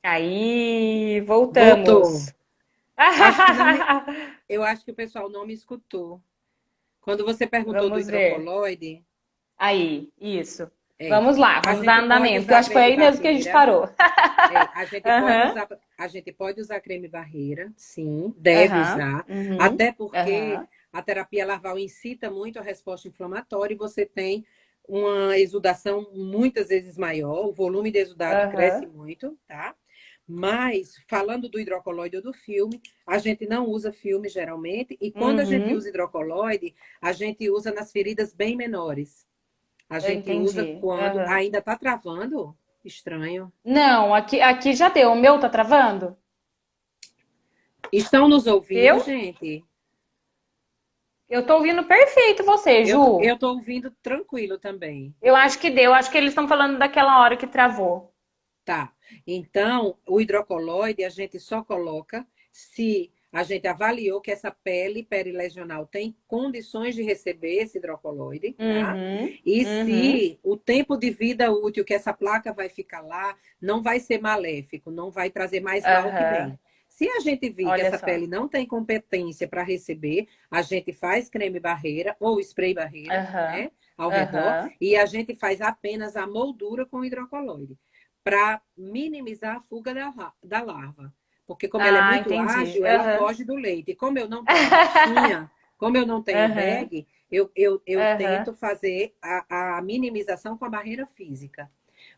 [SPEAKER 1] Aí,
[SPEAKER 2] Voltou.
[SPEAKER 1] voltamos.
[SPEAKER 2] Acho que não me, eu acho que o pessoal não me escutou. Quando você perguntou do
[SPEAKER 1] Vamos ver.
[SPEAKER 2] hidrocoloide,
[SPEAKER 1] Aí, isso.
[SPEAKER 2] é,
[SPEAKER 1] Vamos lá,
[SPEAKER 2] a
[SPEAKER 1] vamos dar
[SPEAKER 2] gente pode
[SPEAKER 1] andamento, que eu
[SPEAKER 2] usar
[SPEAKER 1] acho que foi
[SPEAKER 2] creme
[SPEAKER 1] aí mesmo que a gente
[SPEAKER 2] barreira.
[SPEAKER 1] parou. Aham,
[SPEAKER 2] A gente pode usar creme barreira, sim, deve
[SPEAKER 1] aham,
[SPEAKER 2] usar,
[SPEAKER 1] uhum,
[SPEAKER 2] até porque
[SPEAKER 1] aham,
[SPEAKER 2] a terapia larval incita muito a resposta inflamatória e você tem uma exudação muitas vezes maior, o volume de exudado cresce
[SPEAKER 1] aham.
[SPEAKER 2] muito, tá? Mas, falando do hidrocoloide ou do filme, a gente não usa filme geralmente, e quando a gente
[SPEAKER 1] Uhum,
[SPEAKER 2] usa hidrocoloide, a gente usa nas feridas bem menores. A
[SPEAKER 1] eu
[SPEAKER 2] gente usa
[SPEAKER 1] entendi.
[SPEAKER 2] quando
[SPEAKER 1] Aham.
[SPEAKER 2] ainda está travando. Estranho.
[SPEAKER 1] Não, aqui já deu. O meu tá travando?
[SPEAKER 2] Estão nos ouvindo,
[SPEAKER 1] Eu?
[SPEAKER 2] gente?
[SPEAKER 1] Eu tô ouvindo perfeito você,
[SPEAKER 2] Eu tô,
[SPEAKER 1] Ju.
[SPEAKER 2] eu tô ouvindo tranquilo também.
[SPEAKER 1] Eu acho que deu. Acho que eles estão falando daquela hora que travou.
[SPEAKER 2] Tá. Então, o hidrocoloide a gente só coloca se a gente avaliou que essa pele perilesional tem condições de receber esse hidrocoloide, tá?
[SPEAKER 1] Uhum,
[SPEAKER 2] E
[SPEAKER 1] uhum,
[SPEAKER 2] se o tempo de vida útil que essa placa vai ficar lá não vai ser maléfico, não vai trazer mais mal que
[SPEAKER 1] aham.
[SPEAKER 2] bem. Se a gente vir que
[SPEAKER 1] Olha
[SPEAKER 2] essa
[SPEAKER 1] só.
[SPEAKER 2] pele não tem competência para receber, a gente faz creme barreira ou spray barreira,
[SPEAKER 1] Aham,
[SPEAKER 2] né, ao redor,
[SPEAKER 1] aham.
[SPEAKER 2] e a gente faz apenas a moldura com hidrocoloide para minimizar a fuga da larva. Porque porque como ela é
[SPEAKER 1] Ah,
[SPEAKER 2] muito
[SPEAKER 1] entendi.
[SPEAKER 2] ágil, ela
[SPEAKER 1] Aham.
[SPEAKER 2] foge do leite. E como eu não tenho bolsinha, como eu não tenho
[SPEAKER 1] Aham.
[SPEAKER 2] bag, eu
[SPEAKER 1] Aham.
[SPEAKER 2] tento fazer a minimização com a barreira física.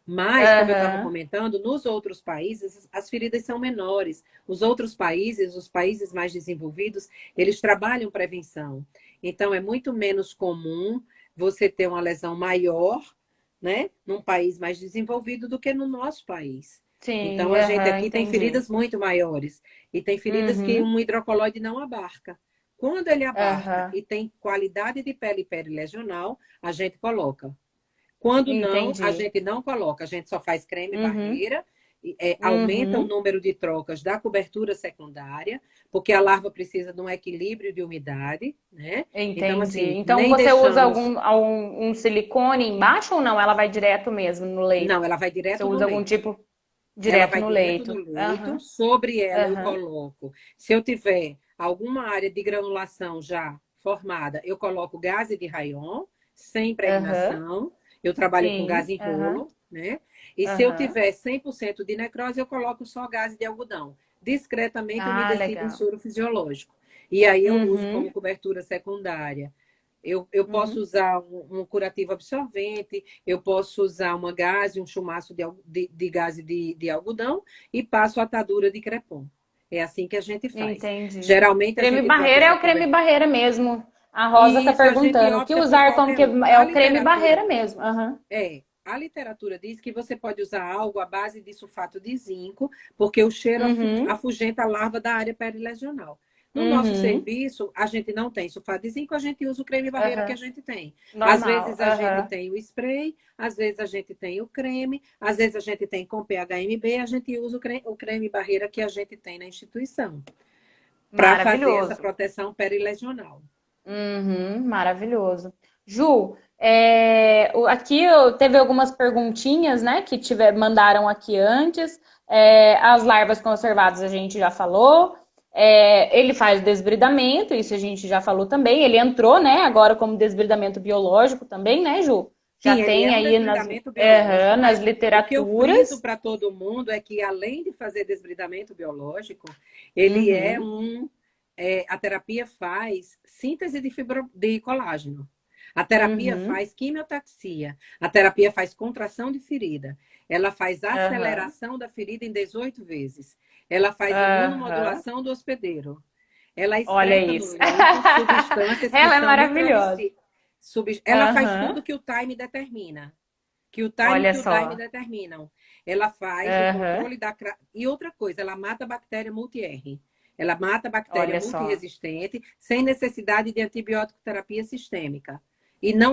[SPEAKER 2] Mas, como eu estava
[SPEAKER 1] Aham.
[SPEAKER 2] comentando, nos outros países as feridas são menores. Os outros países, os países mais desenvolvidos, eles trabalham prevenção. Então, é muito menos comum você ter uma lesão maior, né, num país mais desenvolvido do que no nosso país. Então,
[SPEAKER 1] Sim,
[SPEAKER 2] a gente
[SPEAKER 1] aham,
[SPEAKER 2] aqui tem
[SPEAKER 1] entendi.
[SPEAKER 2] feridas muito maiores e tem feridas que
[SPEAKER 1] Uhum.
[SPEAKER 2] um hidrocolóide não abarca. Quando ele abarca
[SPEAKER 1] Aham.
[SPEAKER 2] e tem qualidade de pele perilegional, a gente coloca. Quando não, a
[SPEAKER 1] Entendi.
[SPEAKER 2] gente não coloca, a gente só faz creme
[SPEAKER 1] Uhum.
[SPEAKER 2] barreira, aumenta o
[SPEAKER 1] Uhum.
[SPEAKER 2] número de trocas da cobertura secundária, porque a larva precisa de um equilíbrio de umidade, né? Então,
[SPEAKER 1] Entendi.
[SPEAKER 2] assim,
[SPEAKER 1] Então
[SPEAKER 2] nem
[SPEAKER 1] você usa
[SPEAKER 2] deixamos.
[SPEAKER 1] um silicone embaixo ou não? Ela vai direto mesmo no leito?
[SPEAKER 2] Não, ela vai
[SPEAKER 1] Você
[SPEAKER 2] direto no
[SPEAKER 1] usa algum
[SPEAKER 2] leito.
[SPEAKER 1] tipo
[SPEAKER 2] Ela
[SPEAKER 1] direto
[SPEAKER 2] vai
[SPEAKER 1] no
[SPEAKER 2] direto no
[SPEAKER 1] leito?
[SPEAKER 2] leito,
[SPEAKER 1] Aham.
[SPEAKER 2] sobre ela eu
[SPEAKER 1] Aham.
[SPEAKER 2] coloco. Se eu tiver alguma área de granulação já formada, eu coloco gaze de rayon, sem
[SPEAKER 1] Aham.
[SPEAKER 2] impregnação. Eu trabalho com
[SPEAKER 1] Sim.
[SPEAKER 2] gás em
[SPEAKER 1] Aham.
[SPEAKER 2] rolo, né? E se eu
[SPEAKER 1] Aham.
[SPEAKER 2] tiver 100% de necrose, eu coloco só gás de algodão. Discretamente
[SPEAKER 1] Ah,
[SPEAKER 2] umedecido em
[SPEAKER 1] legal.
[SPEAKER 2] soro fisiológico. E aí eu uso como
[SPEAKER 1] Uhum.
[SPEAKER 2] cobertura secundária. Eu posso
[SPEAKER 1] Uhum.
[SPEAKER 2] usar um curativo absorvente, eu posso usar uma gaze, um chumaço de gaze de algodão e passo a atadura de crepom. É assim que a gente faz.
[SPEAKER 1] Entendi.
[SPEAKER 2] Geralmente a
[SPEAKER 1] Creme
[SPEAKER 2] gente troca
[SPEAKER 1] barreira é
[SPEAKER 2] essa
[SPEAKER 1] o creme
[SPEAKER 2] cobertura.
[SPEAKER 1] barreira mesmo. A Rosa
[SPEAKER 2] E
[SPEAKER 1] tá
[SPEAKER 2] isso a gente
[SPEAKER 1] perguntando, o que
[SPEAKER 2] opta por
[SPEAKER 1] usar como
[SPEAKER 2] qualquer
[SPEAKER 1] que
[SPEAKER 2] um.
[SPEAKER 1] é o creme barreira mesmo. Aham.
[SPEAKER 2] A literatura diz que você pode usar algo à base de sulfato de zinco, porque o cheiro
[SPEAKER 1] Uhum.
[SPEAKER 2] afugenta a larva da área perilegional. No nosso
[SPEAKER 1] Uhum.
[SPEAKER 2] serviço, a gente não tem sulfato de zinco, a gente usa o creme barreira que a
[SPEAKER 1] Aham.
[SPEAKER 2] gente tem. Às
[SPEAKER 1] Normal.
[SPEAKER 2] vezes a gente
[SPEAKER 1] Aham.
[SPEAKER 2] tem o spray, às vezes a gente tem o creme, às vezes a gente tem com PHMB, a gente usa o creme barreira que a gente tem na instituição, para fazer essa
[SPEAKER 1] Maravilhoso.
[SPEAKER 2] proteção perilegional.
[SPEAKER 1] Uhum, maravilhoso. Ju, aqui teve algumas perguntinhas, né, que mandaram aqui antes. As larvas conservadas a gente já falou. Ele faz desbridamento, isso a gente já falou também. Ele entrou, né, agora como desbridamento biológico também, né, Ju? Já
[SPEAKER 2] Sim, ele
[SPEAKER 1] tem
[SPEAKER 2] é um
[SPEAKER 1] aí
[SPEAKER 2] desbridamento biológico,
[SPEAKER 1] nas
[SPEAKER 2] mas o que eu friso
[SPEAKER 1] literaturas.
[SPEAKER 2] para todo mundo é que, além de fazer desbridamento biológico, ele é
[SPEAKER 1] Uhum,
[SPEAKER 2] um. A terapia faz síntese de colágeno. A terapia
[SPEAKER 1] uhum,
[SPEAKER 2] faz quimiotaxia. A terapia faz contração de ferida. Ela faz
[SPEAKER 1] aham,
[SPEAKER 2] aceleração da ferida em 18 vezes. Ela faz
[SPEAKER 1] aham.
[SPEAKER 2] imunomodulação do hospedeiro. Ela
[SPEAKER 1] Olha
[SPEAKER 2] excreta no
[SPEAKER 1] isso.
[SPEAKER 2] leito substâncias que
[SPEAKER 1] Ela é
[SPEAKER 2] são
[SPEAKER 1] maravilhosa.
[SPEAKER 2] ela faz
[SPEAKER 1] Aham.
[SPEAKER 2] tudo que o time determina. Que o time
[SPEAKER 1] Olha
[SPEAKER 2] que o Daime
[SPEAKER 1] só.
[SPEAKER 2] determinam. Ela faz o
[SPEAKER 1] Aham.
[SPEAKER 2] controle da. E outra coisa, ela mata a bactéria multi-R. Ela mata a bactéria
[SPEAKER 1] Olha só.
[SPEAKER 2] multiresistente sem necessidade de antibiótico terapia sistêmica.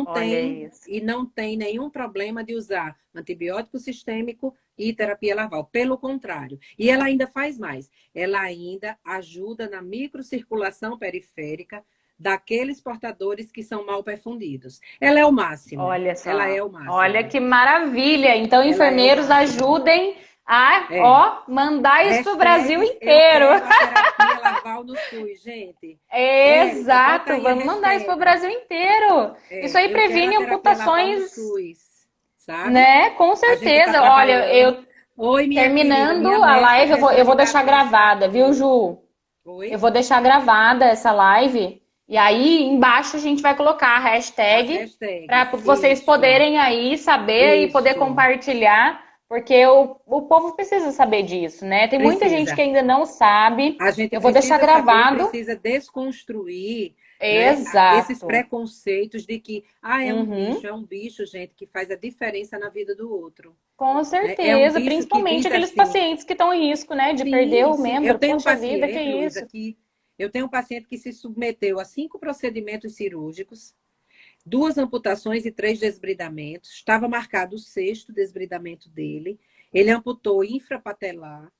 [SPEAKER 1] Olha isso.
[SPEAKER 2] E não tem nenhum problema de usar antibiótico sistêmico e terapia larval. Pelo contrário. E ela ainda faz mais. Ela ainda ajuda na microcirculação periférica daqueles portadores que são mal perfundidos. Ela é o máximo.
[SPEAKER 1] Olha
[SPEAKER 2] Ela
[SPEAKER 1] só.
[SPEAKER 2] é o
[SPEAKER 1] Olha
[SPEAKER 2] máximo.
[SPEAKER 1] que maravilha. Então,
[SPEAKER 2] Ela é o
[SPEAKER 1] enfermeiros,
[SPEAKER 2] máximo.
[SPEAKER 1] ajudem a,
[SPEAKER 2] É.
[SPEAKER 1] ó, mandar isso pro Brasil
[SPEAKER 2] Hashtags, eu
[SPEAKER 1] inteiro.
[SPEAKER 2] quero a terapia larval no SUS, gente. Érica, bota
[SPEAKER 1] Exato.
[SPEAKER 2] aí a
[SPEAKER 1] Vamos mandar isso pro
[SPEAKER 2] hashtag.
[SPEAKER 1] Brasil inteiro. Isso aí
[SPEAKER 2] Eu quero a
[SPEAKER 1] previne
[SPEAKER 2] terapia larval no
[SPEAKER 1] amputações,
[SPEAKER 2] SUS, sabe?
[SPEAKER 1] né? Com
[SPEAKER 2] A gente está
[SPEAKER 1] certeza. Olha,
[SPEAKER 2] trabalhando.
[SPEAKER 1] eu
[SPEAKER 2] Oi, minha querida,
[SPEAKER 1] terminando
[SPEAKER 2] minha
[SPEAKER 1] a
[SPEAKER 2] mestra
[SPEAKER 1] live, eu vou
[SPEAKER 2] Regiane
[SPEAKER 1] deixar
[SPEAKER 2] Garcia
[SPEAKER 1] gravada, viu,
[SPEAKER 2] Chato.
[SPEAKER 1] Ju? Eu
[SPEAKER 2] Oi?
[SPEAKER 1] vou deixar gravada essa live e aí embaixo a gente vai colocar a
[SPEAKER 2] As
[SPEAKER 1] hashtag para
[SPEAKER 2] hashtags.
[SPEAKER 1] vocês
[SPEAKER 2] Isso,
[SPEAKER 1] poderem aí saber e poder
[SPEAKER 2] isso.
[SPEAKER 1] compartilhar, porque o povo precisa saber disso, né? Tem muita gente que
[SPEAKER 2] Precisa.
[SPEAKER 1] ainda não sabe.
[SPEAKER 2] A gente
[SPEAKER 1] Eu vou deixar
[SPEAKER 2] precisa saber,
[SPEAKER 1] gravado.
[SPEAKER 2] precisa desconstruir, né, esses
[SPEAKER 1] Exato.
[SPEAKER 2] preconceitos de que
[SPEAKER 1] Uhum.
[SPEAKER 2] é um bicho, gente, que faz a diferença na vida do outro.
[SPEAKER 1] Com
[SPEAKER 2] Né? É um
[SPEAKER 1] certeza,
[SPEAKER 2] bicho que
[SPEAKER 1] principalmente
[SPEAKER 2] diz
[SPEAKER 1] aqueles
[SPEAKER 2] assim,
[SPEAKER 1] pacientes que estão em risco, né, de perder
[SPEAKER 2] sim,
[SPEAKER 1] o
[SPEAKER 2] sim. Eu
[SPEAKER 1] membro.
[SPEAKER 2] tenho um
[SPEAKER 1] Poxa vida, que
[SPEAKER 2] paciente, Luísa,
[SPEAKER 1] isso?
[SPEAKER 2] que eu tenho um paciente que se submeteu a 5 procedimentos cirúrgicos, 2 amputações e 3 desbridamentos. Estava marcado o sexto desbridamento dele. Ele amputou infrapatelar.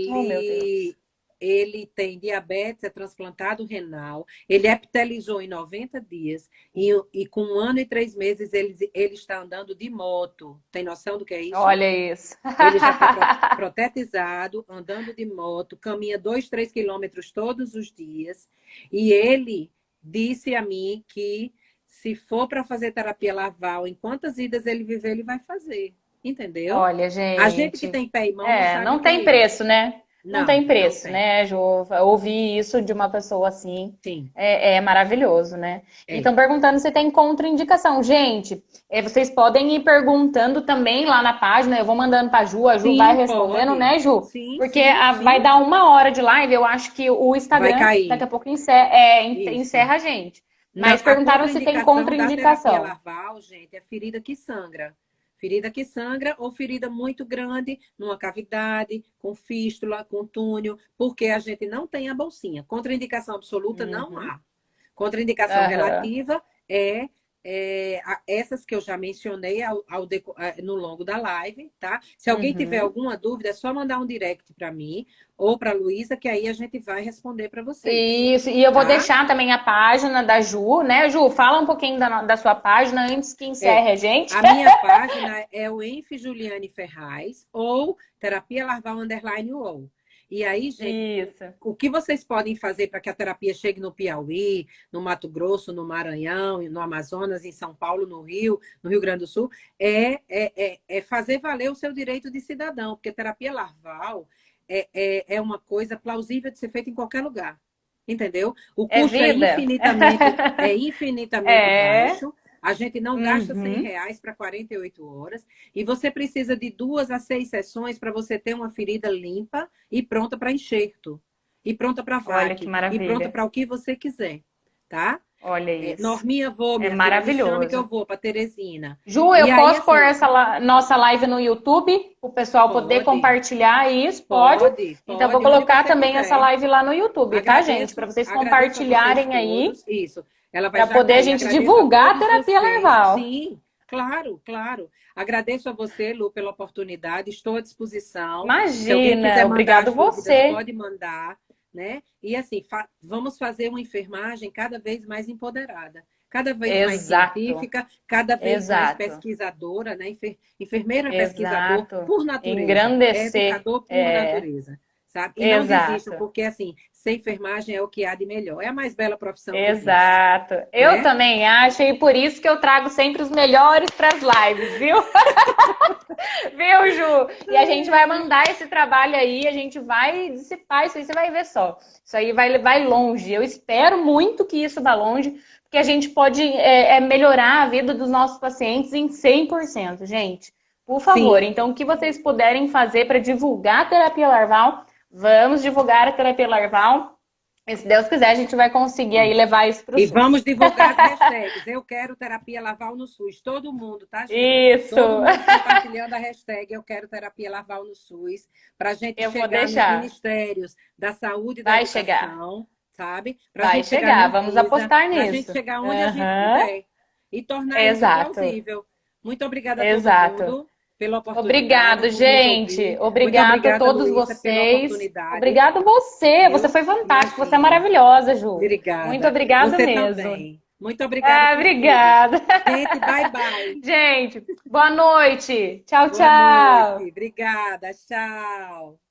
[SPEAKER 1] Oh, meu Deus.
[SPEAKER 2] Ele, ele tem diabetes, é transplantado renal, ele epitelizou em 90 dias e com 1 ano e 3 meses ele está andando de moto. Tem noção do que é isso?
[SPEAKER 1] Olha isso.
[SPEAKER 2] Ele já está protetizado, andando de moto, caminha 2, 3 quilômetros todos os dias. E ele disse a mim que se for para fazer terapia larval, em quantas idas ele viver, ele vai fazer. Entendeu?
[SPEAKER 1] Olha,
[SPEAKER 2] A gente que
[SPEAKER 1] gente.
[SPEAKER 2] tem pé e mão não sabe o
[SPEAKER 1] Não
[SPEAKER 2] que é
[SPEAKER 1] tem
[SPEAKER 2] isso.
[SPEAKER 1] preço, né? não
[SPEAKER 2] Não,
[SPEAKER 1] tem
[SPEAKER 2] não
[SPEAKER 1] preço,
[SPEAKER 2] tem.
[SPEAKER 1] né, Ju? Ouvir isso de uma pessoa assim
[SPEAKER 2] Sim,
[SPEAKER 1] é maravilhoso, né?
[SPEAKER 2] é.
[SPEAKER 1] Então, perguntando se tem contraindicação. Gente, vocês podem ir perguntando também lá na página, eu vou mandando para a Ju vai
[SPEAKER 2] Sim,
[SPEAKER 1] respondendo,
[SPEAKER 2] pode.
[SPEAKER 1] né, Ju?
[SPEAKER 2] Sim,
[SPEAKER 1] Porque
[SPEAKER 2] sim,
[SPEAKER 1] vai
[SPEAKER 2] sim.
[SPEAKER 1] dar 1 hora de live, eu acho que o
[SPEAKER 2] Vai
[SPEAKER 1] Instagram daqui
[SPEAKER 2] cair.
[SPEAKER 1] a pouco encerra
[SPEAKER 2] Isso.
[SPEAKER 1] a gente.
[SPEAKER 2] Não,
[SPEAKER 1] Mas
[SPEAKER 2] a
[SPEAKER 1] perguntaram se tem
[SPEAKER 2] contraindicação da terapia
[SPEAKER 1] contraindicação.
[SPEAKER 2] larval, gente, é ferida que sangra. Ferida que sangra ou ferida muito grande, numa cavidade, com fístula, com túnel, porque a gente não tem a bolsinha. Contraindicação absoluta não
[SPEAKER 1] Uhum.
[SPEAKER 2] há. Contraindicação
[SPEAKER 1] Aham.
[SPEAKER 2] relativa essas que eu já mencionei no longo da live, tá? Se alguém tiver
[SPEAKER 1] Uhum.
[SPEAKER 2] alguma dúvida, é só mandar um direct para mim ou para a Luísa, que aí a gente vai responder para vocês,
[SPEAKER 1] Isso, e eu vou
[SPEAKER 2] tá?
[SPEAKER 1] deixar também a página da Ju, né? Ju, fala um pouquinho da sua página antes que
[SPEAKER 2] É.
[SPEAKER 1] encerre a gente.
[SPEAKER 2] A minha página é o Enf Juliane Ferraz ou Terapia Larval Underline UOL. E aí, gente,
[SPEAKER 1] Isso.
[SPEAKER 2] o que vocês podem fazer para que a terapia chegue no Piauí, no Mato Grosso, no Maranhão, no Amazonas, em São Paulo, no Rio Grande do Sul, é fazer valer o seu direito de cidadão, porque terapia larval é uma coisa plausível de ser feita em qualquer lugar. Entendeu? O
[SPEAKER 1] É
[SPEAKER 2] custo
[SPEAKER 1] vida?
[SPEAKER 2] é infinitamente
[SPEAKER 1] É.
[SPEAKER 2] baixo. A gente não gasta
[SPEAKER 1] Uhum.
[SPEAKER 2] R$ 100 para 48 horas. E você precisa de 2 a 6 sessões para você ter uma ferida limpa e pronta para enxerto. E pronta para
[SPEAKER 1] Olha que
[SPEAKER 2] VAC. E pronta
[SPEAKER 1] maravilha.
[SPEAKER 2] para o que você quiser. Tá?
[SPEAKER 1] Olha isso.
[SPEAKER 2] Norminha, vou,
[SPEAKER 1] É
[SPEAKER 2] minha filha. Me chame que eu
[SPEAKER 1] maravilhoso.
[SPEAKER 2] vou para Teresina.
[SPEAKER 1] Ju,
[SPEAKER 2] E
[SPEAKER 1] eu
[SPEAKER 2] aí,
[SPEAKER 1] posso pôr
[SPEAKER 2] assim,
[SPEAKER 1] essa nossa live no YouTube, o pessoal poder
[SPEAKER 2] pode,
[SPEAKER 1] compartilhar isso? Pode?
[SPEAKER 2] pode,
[SPEAKER 1] Então, vou
[SPEAKER 2] pode, onde
[SPEAKER 1] colocar
[SPEAKER 2] você
[SPEAKER 1] também essa
[SPEAKER 2] quiser.
[SPEAKER 1] live lá no YouTube, tá, gente? Para vocês
[SPEAKER 2] Agradeço a vocês
[SPEAKER 1] compartilharem
[SPEAKER 2] todos.
[SPEAKER 1] aí,
[SPEAKER 2] Isso. Ela vai
[SPEAKER 1] para
[SPEAKER 2] já
[SPEAKER 1] poder a
[SPEAKER 2] cair.
[SPEAKER 1] gente
[SPEAKER 2] Agradeço a
[SPEAKER 1] divulgar a
[SPEAKER 2] todos
[SPEAKER 1] terapia
[SPEAKER 2] vocês.
[SPEAKER 1] larval.
[SPEAKER 2] Sim, claro, claro. Agradeço a você, Lu, pela oportunidade. Estou à disposição. Se alguém quiser
[SPEAKER 1] Imagina,
[SPEAKER 2] mandar
[SPEAKER 1] obrigado
[SPEAKER 2] as dúvidas,
[SPEAKER 1] você.
[SPEAKER 2] pode mandar, né? E assim, vamos fazer uma enfermagem cada vez mais empoderada, cada vez mais
[SPEAKER 1] Exato,
[SPEAKER 2] científica, cada vez mais
[SPEAKER 1] exato,
[SPEAKER 2] pesquisadora, né? Enfermeiro é pesquisador
[SPEAKER 1] exato.
[SPEAKER 2] por natureza, é
[SPEAKER 1] Engrandecer,
[SPEAKER 2] educador por natureza. Sabe? E não desistam,
[SPEAKER 1] exato.
[SPEAKER 2] porque assim, ser enfermagem é o que há de melhor. É a mais bela profissão que existe,
[SPEAKER 1] Exato. Eu
[SPEAKER 2] né?
[SPEAKER 1] também acho, e por isso que eu trago sempre os melhores para as lives, viu? Viu, Ju? E a gente vai mandar esse trabalho aí, a gente vai dissipar isso aí, você vai ver só. Isso aí vai longe. Eu espero muito que isso vá longe, porque a gente pode melhorar a vida dos nossos pacientes em 100%, gente. Por favor,
[SPEAKER 2] Sim.
[SPEAKER 1] então, o que vocês puderem fazer para divulgar a terapia larval, vamos divulgar a terapia larval. E se Deus quiser, a gente vai conseguir aí
[SPEAKER 2] Isso.
[SPEAKER 1] levar isso para o
[SPEAKER 2] E
[SPEAKER 1] SUS.
[SPEAKER 2] vamos divulgar as hashtags. Eu quero terapia Larval no SUS. Todo mundo, tá, gente? Todo
[SPEAKER 1] Isso,
[SPEAKER 2] mundo compartilhando a hashtag Eu quero terapia Larval no SUS, para a gente
[SPEAKER 1] eu vou
[SPEAKER 2] chegar nos
[SPEAKER 1] deixar.
[SPEAKER 2] ministérios da saúde e da
[SPEAKER 1] Vai chegar.
[SPEAKER 2] educação, sabe? Para a
[SPEAKER 1] Vai
[SPEAKER 2] gente chegar na
[SPEAKER 1] chegar, vamos
[SPEAKER 2] Anvisa,
[SPEAKER 1] apostar
[SPEAKER 2] para a gente
[SPEAKER 1] nisso.
[SPEAKER 2] chegar onde a gente
[SPEAKER 1] Aham,
[SPEAKER 2] puder e tornar isso
[SPEAKER 1] exato,
[SPEAKER 2] plausível. Muito obrigada a todo
[SPEAKER 1] exato.
[SPEAKER 2] mundo pela oportunidade,
[SPEAKER 1] Obrigado,
[SPEAKER 2] por nos
[SPEAKER 1] gente.
[SPEAKER 2] ouvir. Muito
[SPEAKER 1] Obrigado a
[SPEAKER 2] obrigada,
[SPEAKER 1] todos
[SPEAKER 2] Luísa, pela
[SPEAKER 1] vocês.
[SPEAKER 2] oportunidade,
[SPEAKER 1] Obrigado você. Você
[SPEAKER 2] viu?
[SPEAKER 1] foi fantástico. Você é
[SPEAKER 2] Imagina.
[SPEAKER 1] maravilhosa, Ju. Muito
[SPEAKER 2] Obrigada.
[SPEAKER 1] obrigada
[SPEAKER 2] Você
[SPEAKER 1] mesmo.
[SPEAKER 2] também. Muito obrigada
[SPEAKER 1] Ah,
[SPEAKER 2] por tudo.
[SPEAKER 1] obrigada.
[SPEAKER 2] Gente, bye bye.
[SPEAKER 1] Gente, boa noite. Tchau,
[SPEAKER 2] Boa noite.
[SPEAKER 1] tchau.
[SPEAKER 2] Obrigada. Tchau.